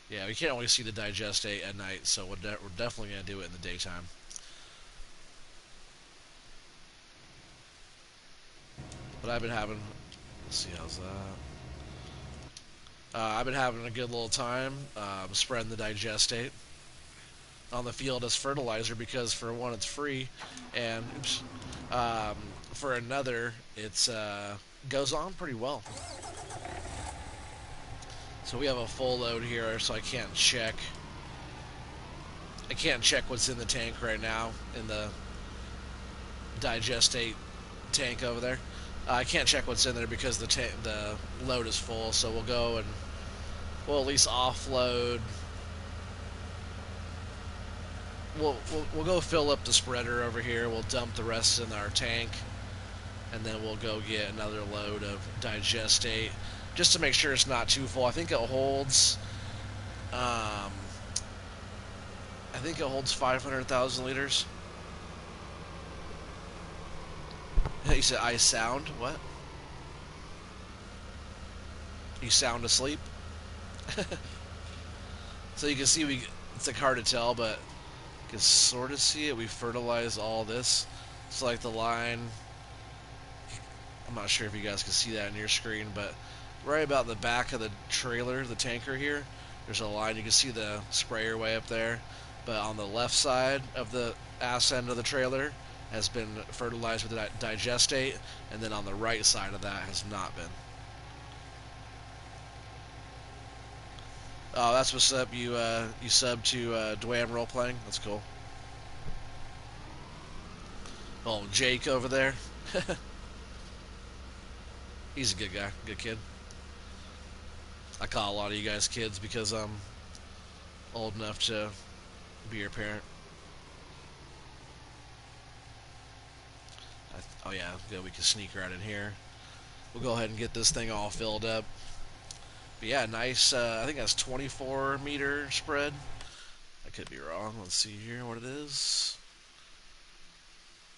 Yeah, we can't always see the digestate at night, so we're definitely going to do it in the daytime. But I've been having... Let's see, how's that? I've been having a good little time spreading the digestate on the field as fertilizer because, for one, it's free, and for another, it's goes on pretty well. So we have a full load here, so I can't check. I can't check what's in the tank right now, in the digestate tank over there. I can't check what's in there because the load is full. So we'll go and we'll at least offload. We'll go fill up the spreader over here. We'll dump the rest in our tank, and then we'll go get another load of digestate just to make sure it's not too full. Um, I think it holds 500,000 liters. He said, "I sound what? You sound asleep." So you can see it's like hard to tell, but you can sort of see it. We fertilize all this. It's like the line. I'm not sure if you guys can see that on your screen, but right about the back of the trailer, the tanker here, there's a line. You can see the sprayer way up there, but on the left side of the ass end of the trailer has been fertilized with digestate, and then on the right side of that has not been. Oh, that's what's up. You sub to Dwayne role playing. That's cool. Oh, Jake over there. He's a good guy, good kid. I call a lot of you guys kids because I'm old enough to be your parent. Oh yeah, good. We can sneak right in here. We'll go ahead and get this thing all filled up. But yeah, nice. I think that's 24-meter spread. I could be wrong. Let's see here what it is.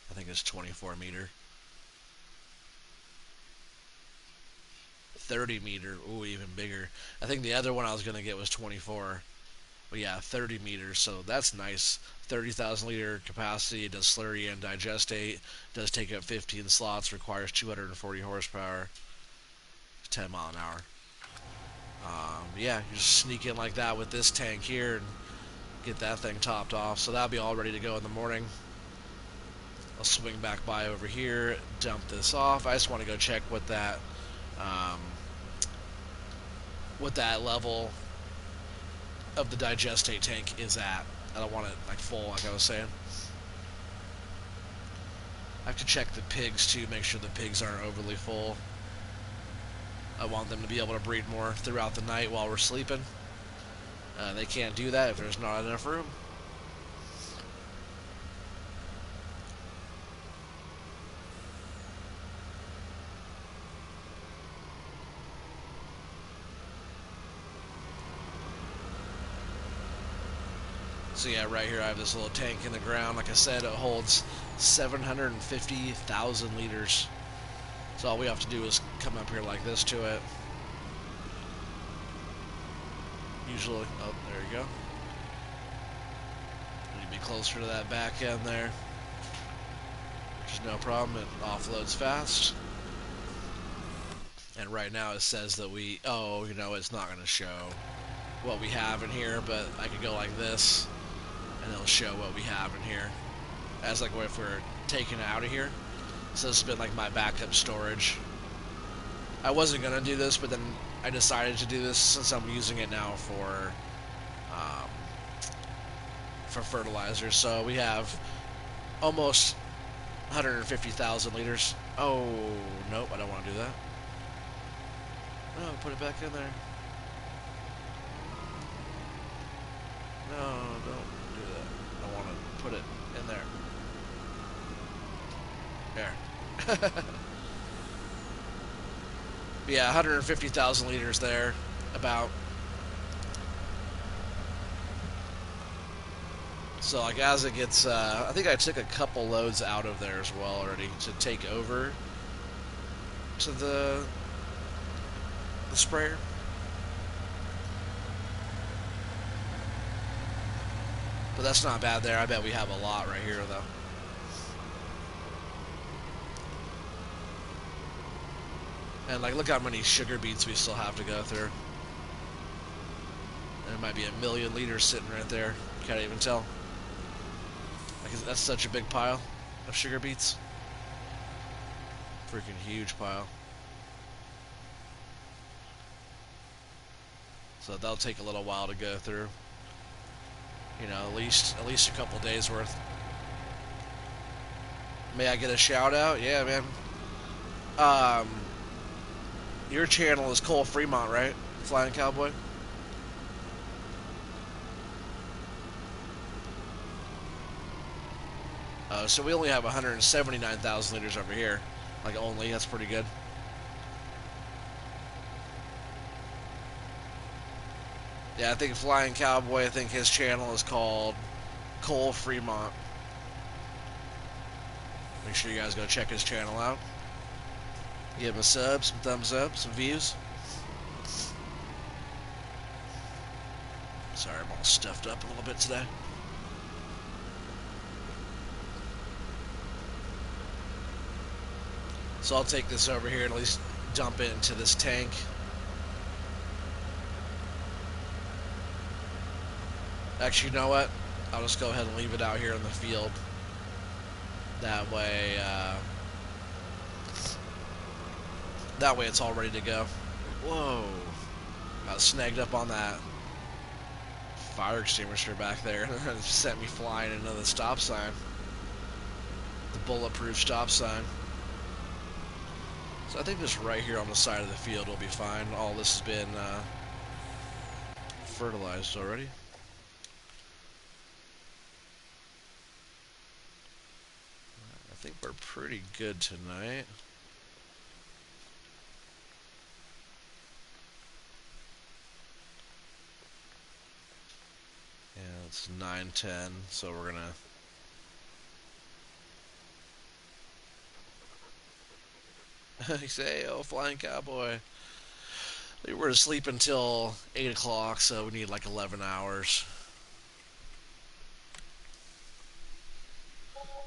I think it's 24-meter. 30-meter. Ooh, even bigger. I think the other one I was going to get was 24. But yeah, 30 meters. So that's nice. 30,000 liter capacity. It does slurry and digestate. Does take up 15 slots. Requires 240 horsepower. 10 mile an hour. Yeah, you just sneak in like that with this tank here and get that thing topped off. So that'll be all ready to go in the morning. I'll swing back by over here, dump this off. I just want to go check um, what that level of the digestate tank is at. I don't want it like full, like I was saying. I have to check the pigs too, make sure the pigs aren't overly full. I want them to be able to breed more throughout the night while we're sleeping. They can't do that if there's not enough room. So yeah, right here I have this little tank in the ground. Like I said, it holds 750,000 liters. So all we have to do is come up here like this to it. Usually, oh, there you go. Need to be closer to that back end there. Which is no problem, it offloads fast. And right now it says that it's not going to show what we have in here, but I could go like this, and it'll show what we have in here. As like if we're taking it out of here. So this has been like my backup storage. I wasn't gonna do this, but then I decided to do this since I'm using it now for fertilizer. So we have almost 150,000 liters. Oh nope, I don't want to do that. No, put it back in there. No, don't do that. I want to put it in there. There. Yeah, 150,000 liters there, about. So like as it gets, I think I took a couple loads out of there as well already to take over to the sprayer. But that's not bad there. I bet we have a lot right here though. And like, look how many sugar beets we still have to go through. There might be 1,000,000 liters sitting right there. Can't even tell. Like, that's such a big pile of sugar beets. Freaking huge pile. So that'll take a little while to go through. You know, at least a couple days worth. May I get a shout out? Yeah, man. Um, your channel is Cole Fremont, right? Flying Cowboy. So we only have 179,000 liters over here. Like only, that's pretty good. Yeah, I think Flying Cowboy. I think his channel is called Cole Fremont. Make sure you guys go check his channel out. Give him a sub, some thumbs up, some views. Sorry, I'm all stuffed up a little bit today. So I'll take this over here and at least dump it into this tank. Actually, you know what? I'll just go ahead and leave it out here in the field. That way it's all ready to go. Whoa. Got snagged up on that fire extinguisher back there and sent me flying into the stop sign. The bulletproof stop sign. So I think this right here on the side of the field will be fine. All this has been fertilized already. I think we're pretty good tonight. Yeah, it's 9:10, so we're gonna. You say, "Oh, Flying Cowboy." We were asleep until 8 o'clock, so we need like 11 hours.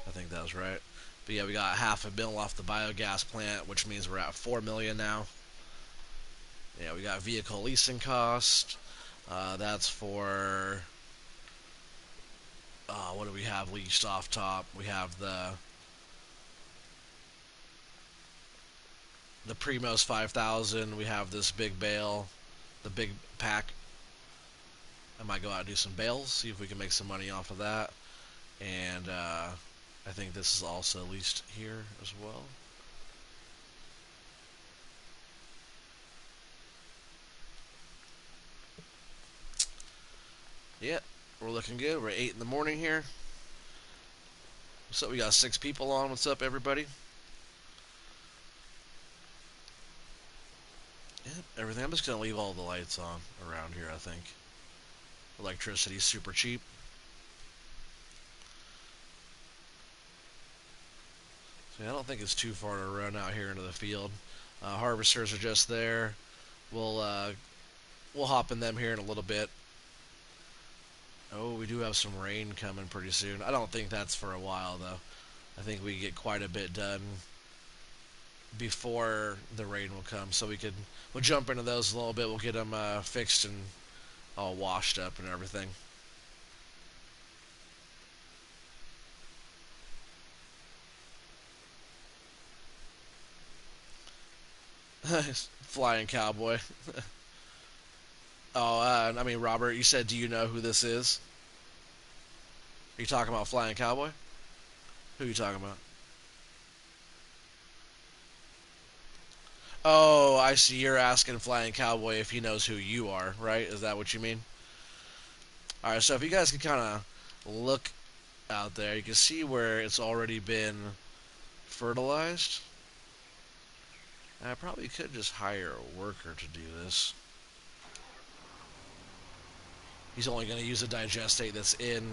I think that was right. But yeah, we got half a mil off the biogas plant, which means we're at 4 million now. Yeah, we got vehicle leasing cost. That's for what do we have leased off top? We have the Primos 5000. We have this big bale, the big pack. I might go out and do some bales, see if we can make some money off of that. And I think this is also leased here as well. Yeah, we're looking good. We're 8 in the morning here. So we got 6 people on. What's up, everybody? Yeah, everything. I'm just going to leave all the lights on around here, I think. Electricity's super cheap. So yeah, I don't think it's too far to run out here into the field. Harvesters are just there. We'll hop in them here in a little bit. Oh, we do have some rain coming pretty soon. I don't think that's for a while, though. I think we get quite a bit done before the rain will come, so we'll jump into those a little bit. We'll get them fixed and all washed up and everything. Flying Cowboy. Oh, I mean, Robert, you said, do you know who this is? Are you talking about Flying Cowboy? Who are you talking about? Oh, I see. You're asking Flying Cowboy if he knows who you are, right? Is that what you mean? All right. So if you guys can kind of look out there, you can see where it's already been fertilized. I probably could just hire a worker to do this. He's only going to use a digestate that's in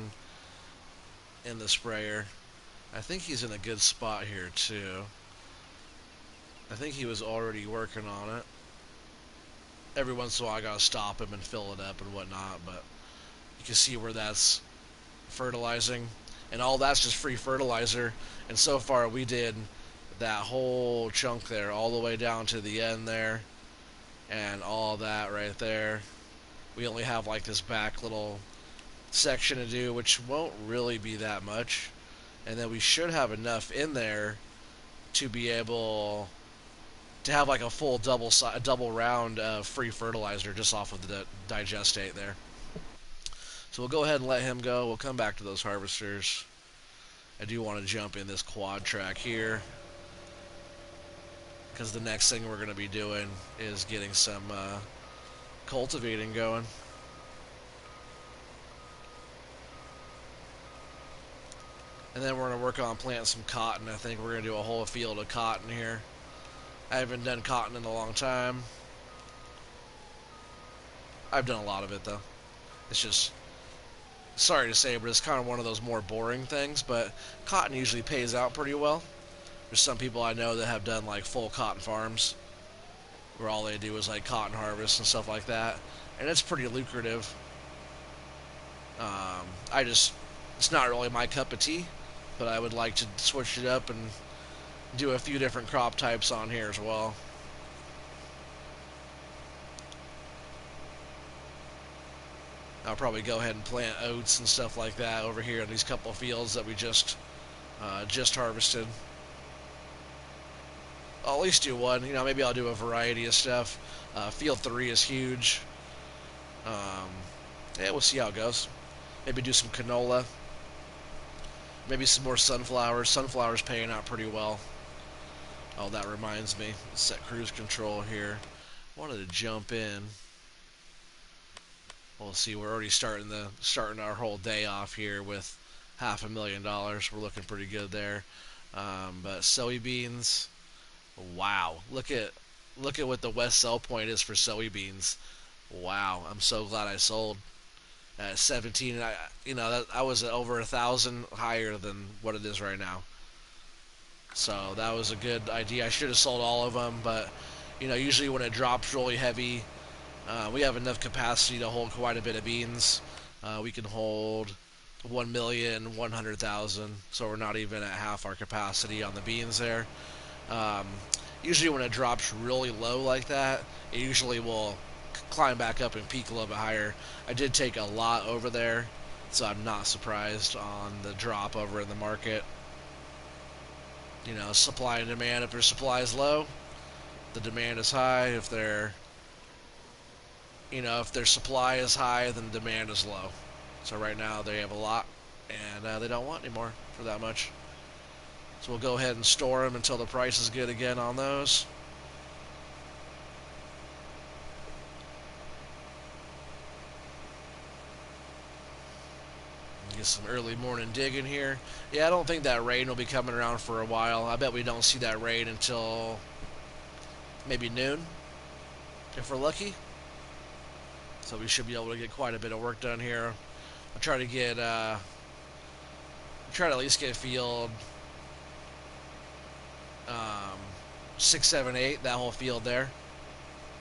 the sprayer. I think he's in a good spot here too. I think he was already working on it. Every once in a while I gotta stop him and fill it up and whatnot, but you can see where that's fertilizing. And all that's just free fertilizer. And so far we did that whole chunk there, all the way down to the end there, and all that right there. We only have like this back little section to do, which won't really be that much. And then we should have enough in there to be able to have like a full double round of free fertilizer just off of the digestate there. So we'll go ahead and let him go. We'll come back to those harvesters. I do want to jump in this quad track here because the next thing we're going to be doing is getting some cultivating going. And then we're going to work on planting some cotton. I think we're going to do a whole field of cotton here. I haven't done cotton in a long time. I've done a lot of it, though. It's just, sorry to say, but it's kind of one of those more boring things. But cotton usually pays out pretty well. There's some people I know that have done like full cotton farms, where all they do is like cotton harvest and stuff like that. And it's pretty lucrative. I just, it's not really my cup of tea, but I would like to switch it up and do a few different crop types on here as well. I'll probably go ahead and plant oats and stuff like that over here in these couple fields that we just harvested. I'll at least do one. You know, maybe I'll do a variety of stuff. Field 3 is huge. Yeah, we'll see how it goes. Maybe do some canola. Maybe some more sunflowers. Sunflowers paying out pretty well. Oh, that reminds me. Set cruise control here. Wanted to jump in. We'll see. We're already starting our whole day off here with $500,000. We're looking pretty good there. But soybeans, wow! Look at what the West sell point is for soybeans. Wow! I'm so glad I sold at 17. I was over 1,000 higher than what it is right now. So that was a good idea. I should have sold all of them, but usually when it drops really heavy, we have enough capacity to hold quite a bit of beans. We can hold 1,100,000, so we're not even at half our capacity on the beans there. Usually when it drops really low like that, it usually will climb back up and peak a little bit higher. I did take a lot over there, so I'm not surprised on the drop over in the market. Supply and demand. If their supply is low, the demand is high. If their supply is high, then demand is low. So right now they have a lot, and they don't want any more for that much. So we'll go ahead and store them until the price is good again on those. Get some early morning digging here. Yeah, I don't think that rain will be coming around for a while. I bet we don't see that rain until maybe noon, if we're lucky. So we should be able to get quite a bit of work done here. I'll try to at least get field 6, 7, 8, that whole field there.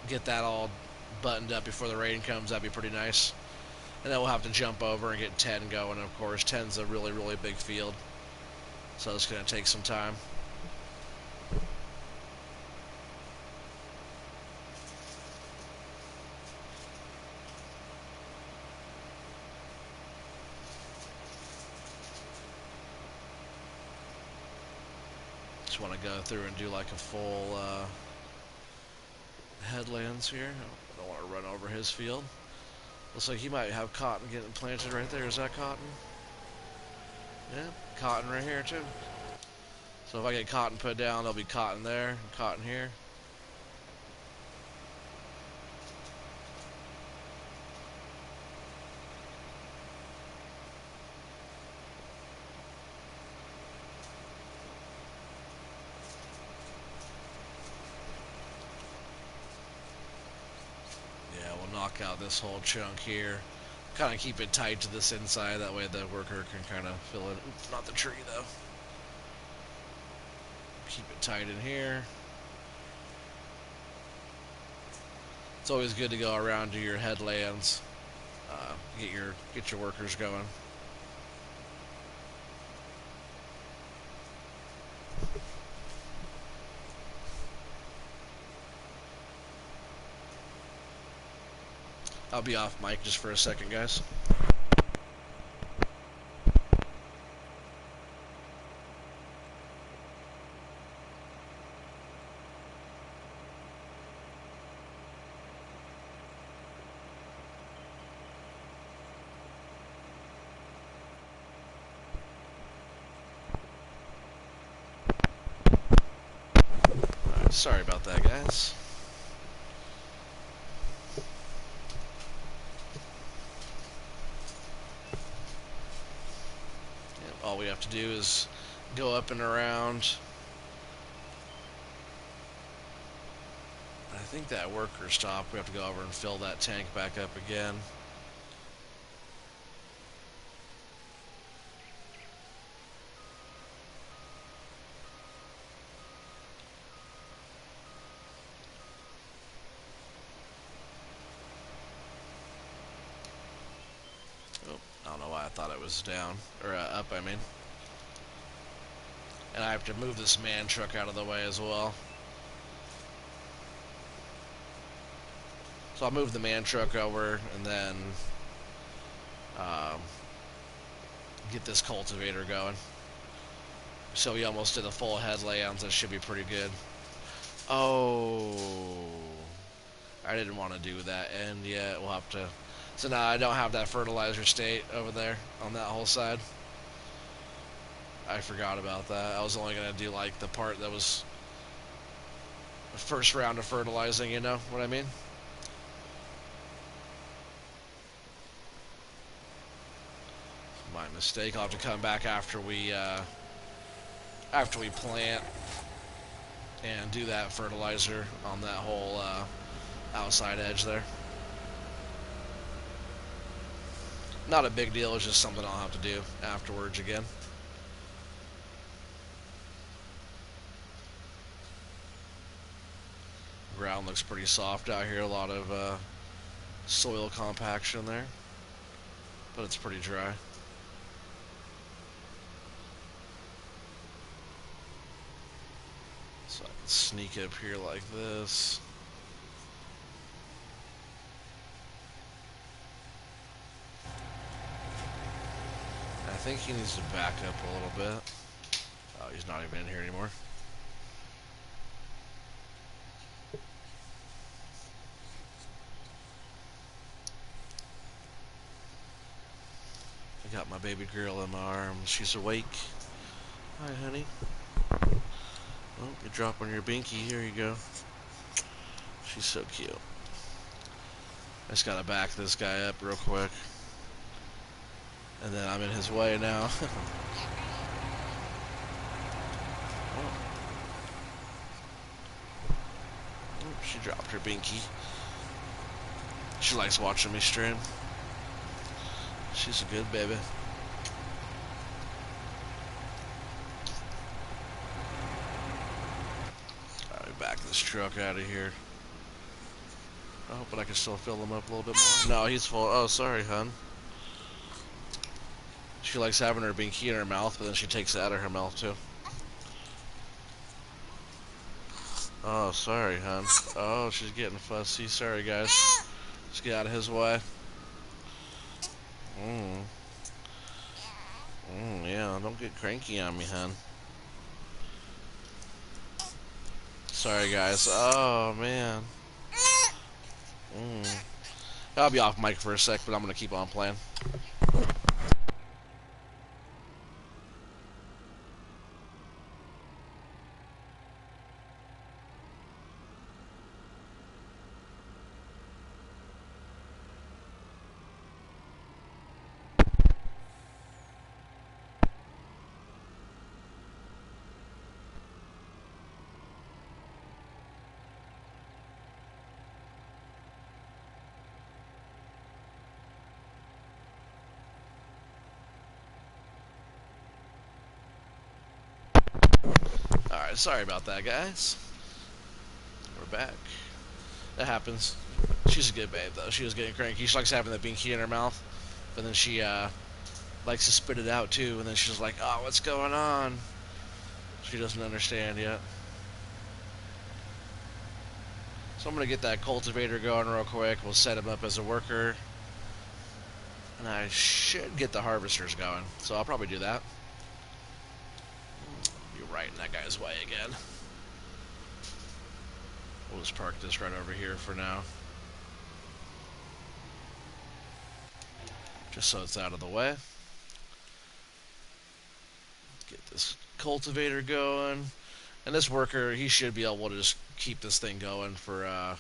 Get that all buttoned up before the rain comes. That'd be pretty nice. And then we'll have to jump over and get 10 going. Of course, 10's a really, really big field, so it's going to take some time. Just want to go through and do like a full headlands here. I don't want to run over his field. Looks like he might have cotton getting planted right there. Is that cotton? Yeah, cotton right here too. So if I get cotton put down, there'll be cotton there and cotton here. Knock out this whole chunk here. Kind of keep it tight to this inside, that way the worker can kind of fill it. Oops, not the tree though. Keep it tight in here. It's always good to go around to your headlands, get your workers going. I'll be off mic just for a second, guys. Sorry about that, guys. All we have to do is go up and around. I think that worker stopped. We have to go over and fill that tank back up again. Oh, I don't know why I thought it was down. Or up, I mean. And I have to move this man truck out of the way as well. So I'll move the man truck over and then get this cultivator going. So we almost did a full head layout. That should be pretty good. Oh, I didn't want to do that, and yeah, we'll have to. So now I don't have that fertilizer state over there on that whole side. I forgot about that. I was only gonna do like the part that was the first round of fertilizing. You know what I mean? My mistake. I'll have to come back after we plant and do that fertilizer on that whole outside edge there. Not a big deal. It's just something I'll have to do afterwards again. Ground looks pretty soft out here. A lot of soil compaction there, but it's pretty dry. So I can sneak up here like this. I think he needs to back up a little bit. Oh, he's not even in here anymore. I got my baby girl in my arms. She's awake. Hi, honey. Oh, you drop on your binky. Here you go. She's so cute. I just gotta back this guy up real quick. And then I'm in his way now. Oh, she dropped her binky. She likes watching me stream. She's a good baby. Alright, back this truck out of here. Oh, but I can still fill him up a little bit more. No, he's full. Oh, sorry, hun. She likes having her binky in her mouth, but then she takes it out of her mouth, too. Oh, sorry, hun. Oh, she's getting fussy. Sorry, guys. Let's get out of his way. Yeah, don't get cranky on me, hun. Sorry, guys. Oh, man. I'll be off mic for a sec, but I'm going to keep on playing. Alright, sorry about that, guys. We're back. That happens. She's a good babe, though. She was getting cranky. She likes having the binky in her mouth, but then she likes to spit it out, too, and then she's like, oh, what's going on? She doesn't understand yet. So I'm going to get that cultivator going real quick. We'll set him up as a worker. And I should get the harvesters going. So I'll probably do that. Be right in that guy's way again. We'll just park this right over here for now. Just so it's out of the way. Get this cultivator going. And this worker, he should be able to just keep this thing going for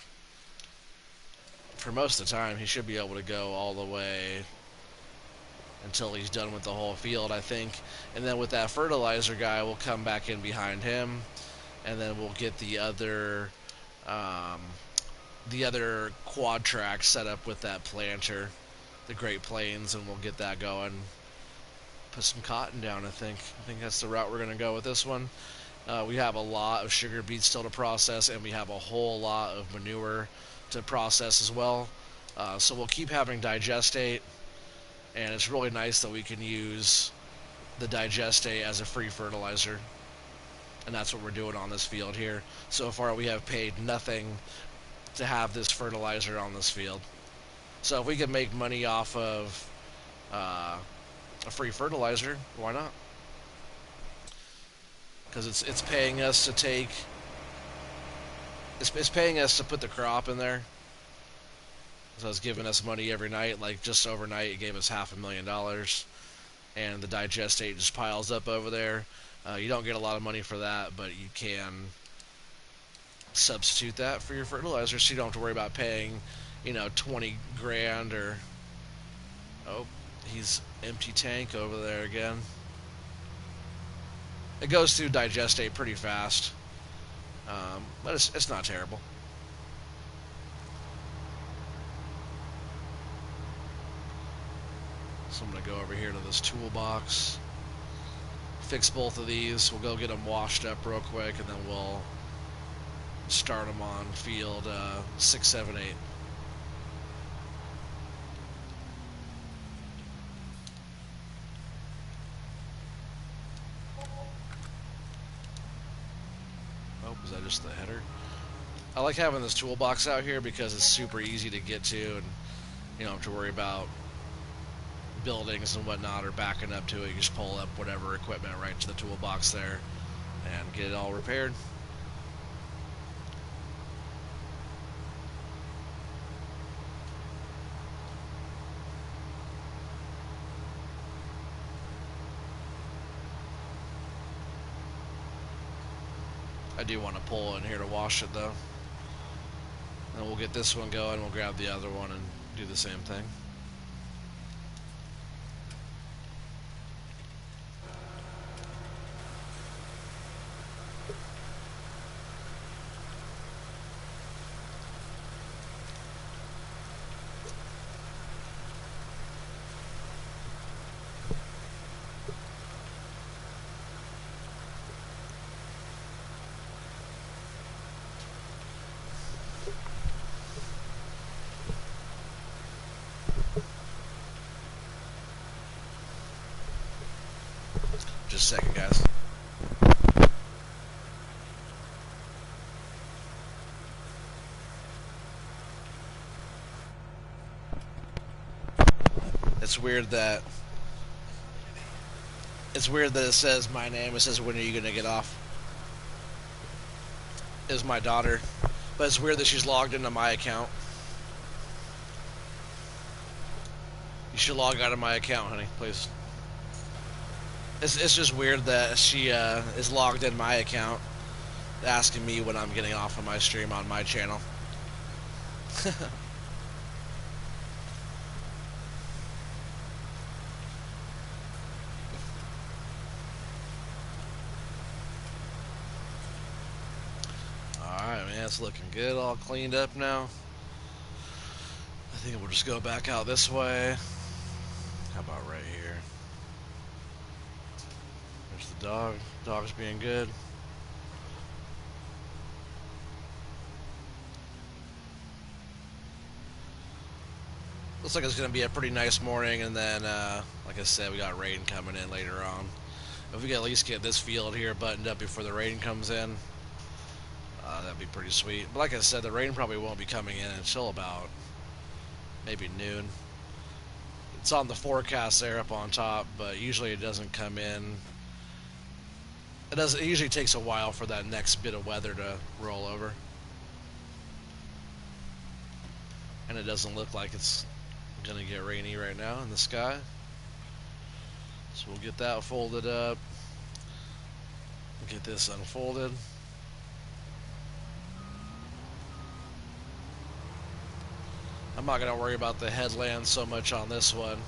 most of the time. He should be able to go all the way until he's done with the whole field, I think. And then with that fertilizer guy, we'll come back in behind him, and then we'll get um, the other quad track set up with that planter, the Great Plains, and we'll get that going. Put some cotton down, I think. I think that's the route we're going to go with this one. We have a lot of sugar beets still to process, and we have a whole lot of manure to process as well. So we'll keep having digestate, and it's really nice that we can use the digestate as a free fertilizer. And that's what we're doing on this field here. So far we have paid nothing to have this fertilizer on this field. So if we can make money off of a free fertilizer, why not? Because it's paying us to take, it's paying us to put the crop in there. So it's giving us money every night. Like just overnight, it gave us $500,000, and the digestate just piles up over there. You don't get a lot of money for that, but you can substitute that for your fertilizer, so you don't have to worry about paying, 20 grand or. Oh, he's empty tank over there again. It goes through digestate pretty fast, but it's not terrible. So I'm going to go over here to this toolbox, fix both of these. We'll go get them washed up real quick, and then we'll start them on field 6, 7, 8. Oh, is that just the header? I like having this toolbox out here because it's super easy to get to, and you don't have to worry about buildings and whatnot or backing up to it. You just pull up whatever equipment right to the toolbox there and get it all repaired. I do want to pull in here to wash it though. And we'll get this one going, we'll grab the other one and do the same thing. Just a second, guys. It's weird that it says my name. It says, when are you gonna get off? Is my daughter, but it's weird that she's logged into my account. You should log out of my account, honey, please. It's just weird that she is logged in my account, asking me when I'm getting off of my stream on my channel. Alright, man, it's looking good, all cleaned up now. I think we'll just go back out this way. How about right here? There's the dog. Dog's being good. Looks like it's going to be a pretty nice morning, and then, like I said, we got rain coming in later on. If we can at least get this field here buttoned up before the rain comes in, that'd be pretty sweet. But like I said, the rain probably won't be coming in until about maybe noon. It's on the forecast there up on top, but usually it doesn't come in. It usually takes a while for that next bit of weather to roll over. And it doesn't look like it's gonna get rainy right now in the sky. So we'll get that folded up. Get this unfolded. I'm not going to worry about the headland so much on this one.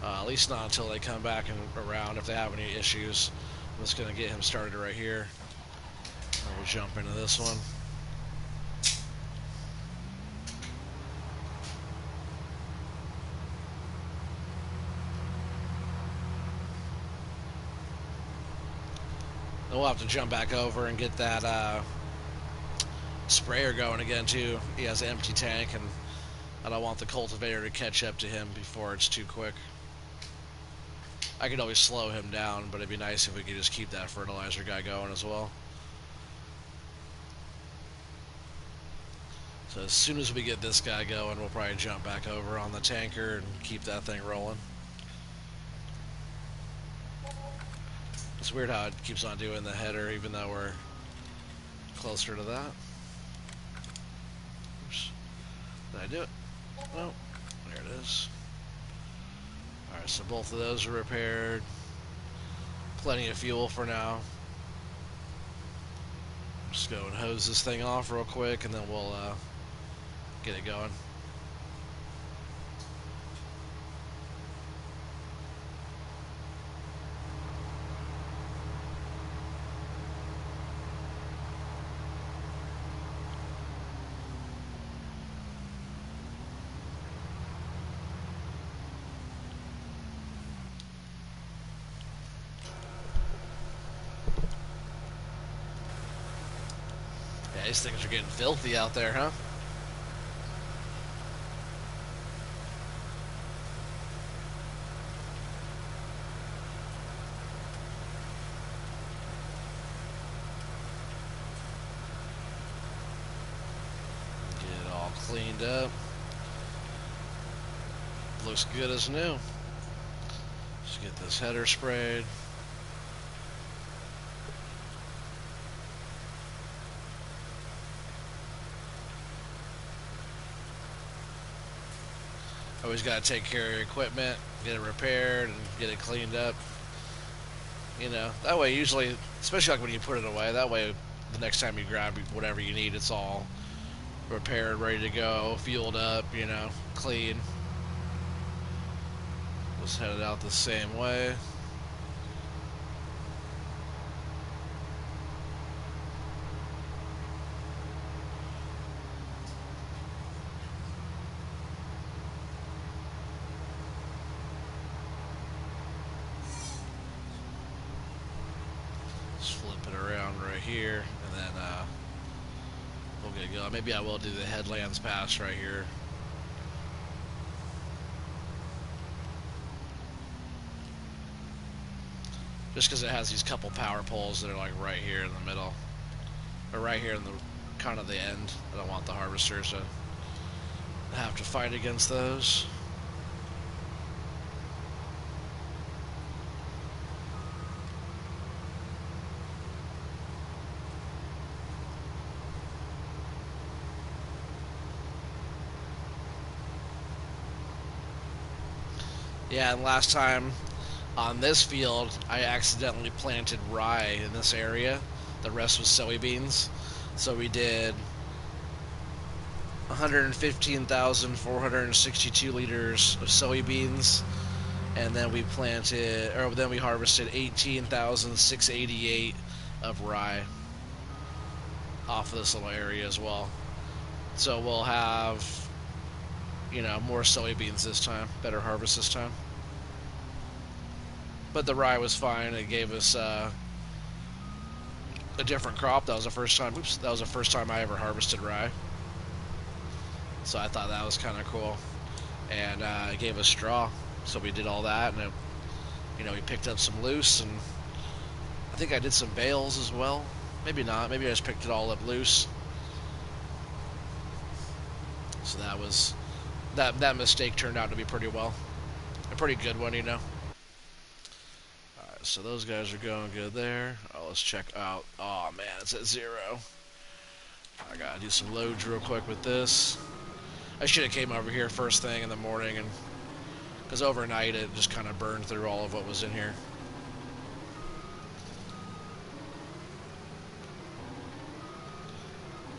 At least not until they come back and around if they have any issues. I'm just going to get him started right here. And we'll jump into this one. Then we'll have to jump back over and get that sprayer going again too. He has an empty tank, and I don't want the cultivator to catch up to him before it's too quick. I could always slow him down, but it'd be nice if we could just keep that fertilizer guy going as well. So as soon as we get this guy going, we'll probably jump back over on the tanker and keep that thing rolling. It's weird how it keeps on doing the header even though we're closer to that. Oops. Did I do it? No. There it is. Alright, so both of those are repaired. Plenty of fuel for now. Just go and hose this thing off real quick and then we'll get it going. Yeah, these things are getting filthy out there, huh? Cleaned up. Looks good as new. Just get this header sprayed. Always got to take care of your equipment, get it repaired, and get it cleaned up. You know, that way usually, especially like when you put it away, that way the next time you grab whatever you need, it's all repaired, ready to go, fueled up, you know, clean. Just head it out the same way. Just flip it around right here, and then we'll get going. Maybe I will do the headlands pass right here. Just because it has these couple power poles that are like right here in the middle, or right here in the kind of the end. I don't want the harvesters to have to fight against those. Yeah, and last time on this field, I accidentally planted rye in this area. The rest was soybeans. So we did 115,462 liters of soybeans, and then we harvested 18,688 of rye off of this little area as well. So we'll have, you know, more soybeans this time, better harvest this time. But the rye was fine. It gave us a different crop. That was the first time. Oops, that was the first time I ever harvested rye. So I thought that was kind of cool. And it gave us straw. So we did all that, and it, you know, we picked up some loose, and I think I did some bales as well. Maybe not. Maybe I just picked it all up loose. So that was that mistake turned out to be pretty well, a pretty good one, you know. So those guys are going good there. Oh, let's check out. Oh man, it's at 0. I gotta do some loads real quick with this. I should have came over here first thing in the morning, and because overnight it just kind of burned through all of what was in here.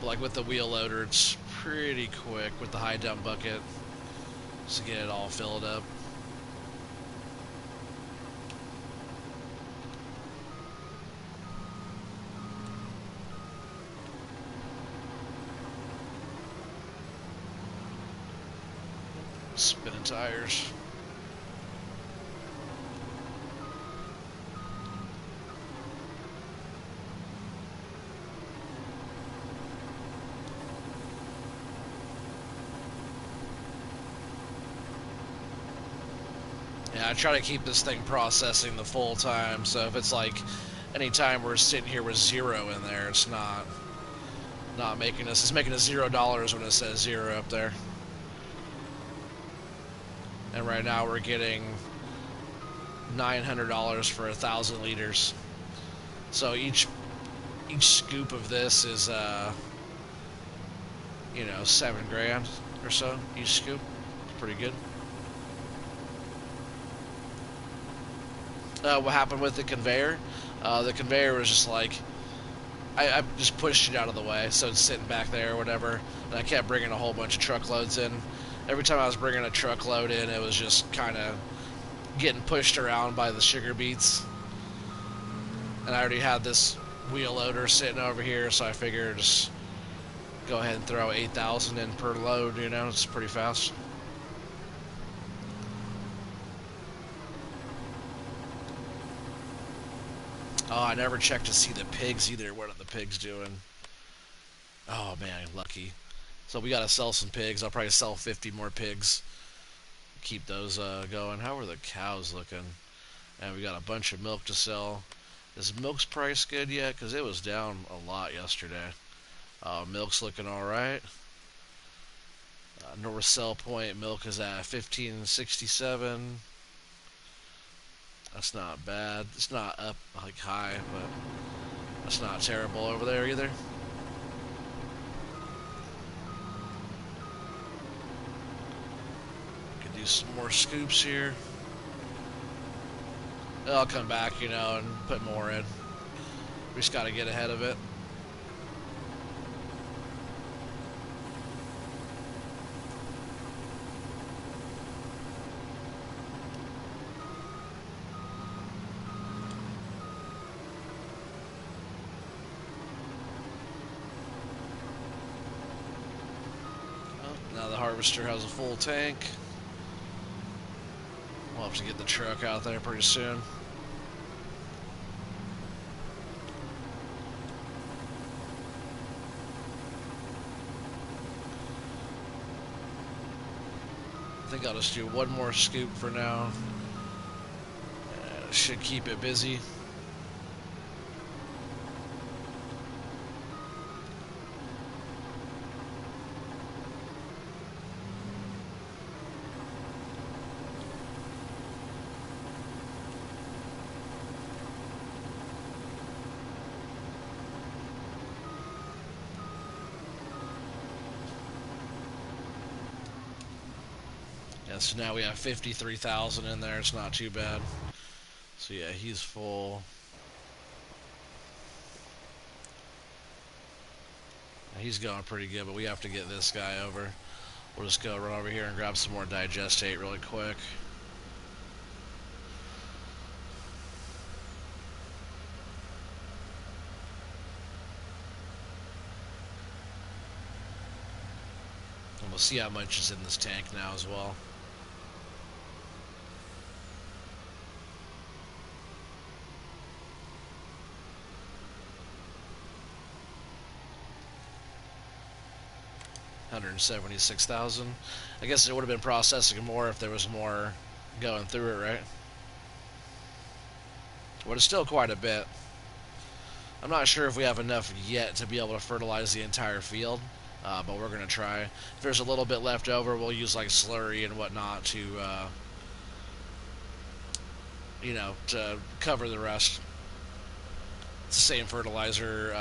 But like with the wheel loader, it's pretty quick with the high dump bucket to get it all filled up. Spinning tires. Yeah, I try to keep this thing processing the full time, so if it's like any time we're sitting here with zero in there, it's not making us, it's making us $0 when it says zero up there. And right now we're getting $900 for 1,000 liters. So each scoop of this is you know, $7 grand or so each scoop. It's pretty good. What happened with the conveyor? The conveyor was just like, I just pushed it out of the way, so it's sitting back there or whatever, and I kept bringing a whole bunch of truckloads in. Every time I was bringing a truckload in, it was just kind of getting pushed around by the sugar beets. And I already had this wheel loader sitting over here, so I figured just go ahead and throw 8,000 in per load, you know, it's pretty fast. Oh, I never checked to see the pigs either. What are the pigs doing? Oh man, lucky. So we gotta sell some pigs. I'll probably sell 50 more pigs. Keep those going. How are the cows looking? And we got a bunch of milk to sell. Is milk's price good yet? Because it was down a lot yesterday. Milk's looking alright. North Sell Point milk is at 15.67. That's not bad. It's not up like high, but that's not terrible over there either. Could do some more scoops here. I'll come back, you know, and put more in. We just got to get ahead of it. Now the harvester has a full tank. We'll have to get the truck out there pretty soon. I think I'll just do one more scoop for now. Should keep it busy. Yeah, so now we have 53,000 in there. It's not too bad. So yeah, he's full. He's going pretty good, but we have to get this guy over. We'll just go run over here and grab some more digestate really quick. And we'll see how much is in this tank now as well. $176,000. I guess it would have been processing more if there was more going through it, right? But it's still quite a bit. I'm not sure if we have enough yet to be able to fertilize the entire field, but we're going to try. If there's a little bit left over, we'll use like slurry and whatnot to, you know, to cover the rest. It's the same fertilizer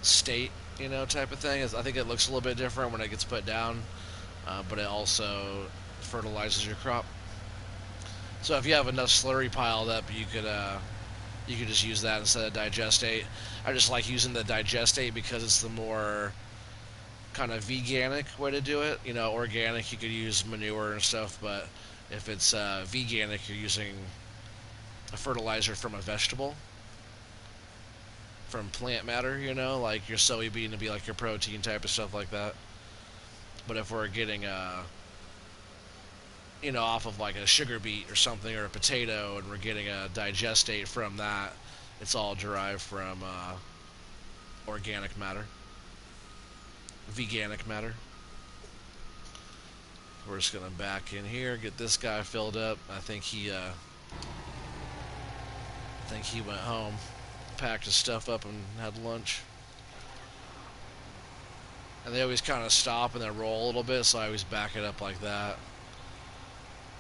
state, you know, type of thing. I think it looks a little bit different when it gets put down, but it also fertilizes your crop. So if you have enough slurry piled up, you could You could just use that instead of digestate. I just like using the digestate because it's the more kind of veganic way to do it. You know, organic you could use manure and stuff, but if it's veganic, you're using a fertilizer from a vegetable, from plant matter. You know, like your soybean to be like your protein type of stuff like that. But if we're getting off of like a sugar beet or something or a potato, and we're getting a digestate from that, it's all derived from organic matter, veganic matter. We're just gonna back in here, get this guy filled up. I think he went home, packed his stuff up, and had lunch. And they always kind of stop and then roll a little bit, so I always back it up like that.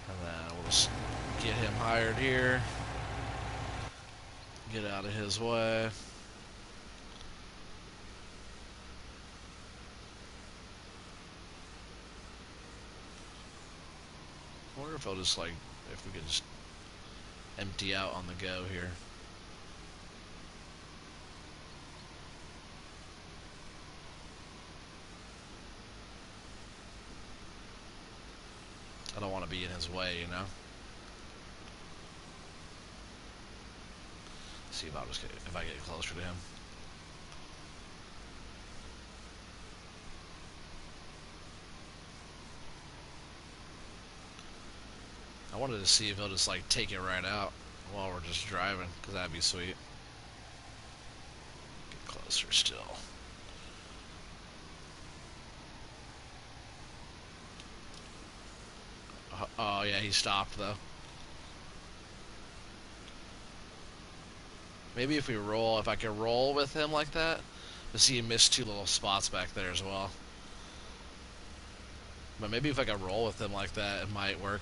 And then we'll just get him hired here. Get out of his way. I wonder if I'll just if we could just empty out on the go here. I don't want to be in his way, you know. See if I get closer to him. I wanted to see if he'll just take it right out while we're just driving, because that'd be sweet. Get closer still. Oh yeah, he stopped though. Maybe if I could roll with him like that. But see, he missed two little spots back there as well. But maybe if I could roll with him like that, it might work.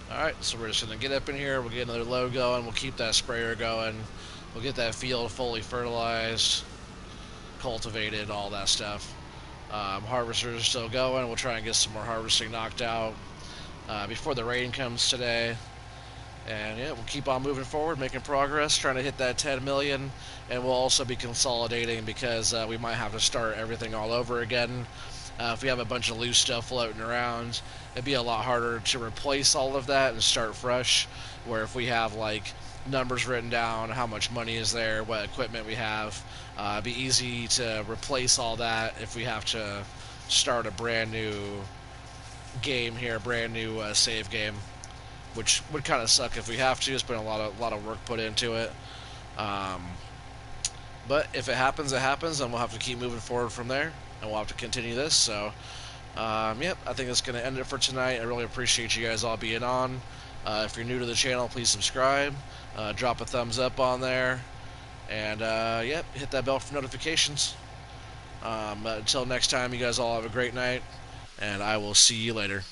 Alright, so we're just going to get up in here, we'll get another load going, we'll keep that sprayer going, we'll get that field fully fertilized, cultivated, all that stuff. Harvesters are still going, we'll try and get some more harvesting knocked out before the rain comes today. And yeah, we'll keep on moving forward, making progress, trying to hit that 10 million, and we'll also be consolidating because we might have to start everything all over again. If we have a bunch of loose stuff floating around, it'd be a lot harder to replace all of that and start fresh. Where if we have numbers written down, how much money is there, what equipment we have, it'd be easy to replace all that if we have to start a brand new game here, brand new save game, which would kind of suck if we have to. It's been a lot of work put into it. But if it happens, it happens, and we'll have to keep moving forward from there, and we'll have to continue this. So, yep, I think that's going to end it for tonight. I really appreciate you guys all being on. If you're new to the channel, please subscribe. Drop a thumbs up on there. And, yep, hit that bell for notifications. Until next time, you guys all have a great night, and I will see you later.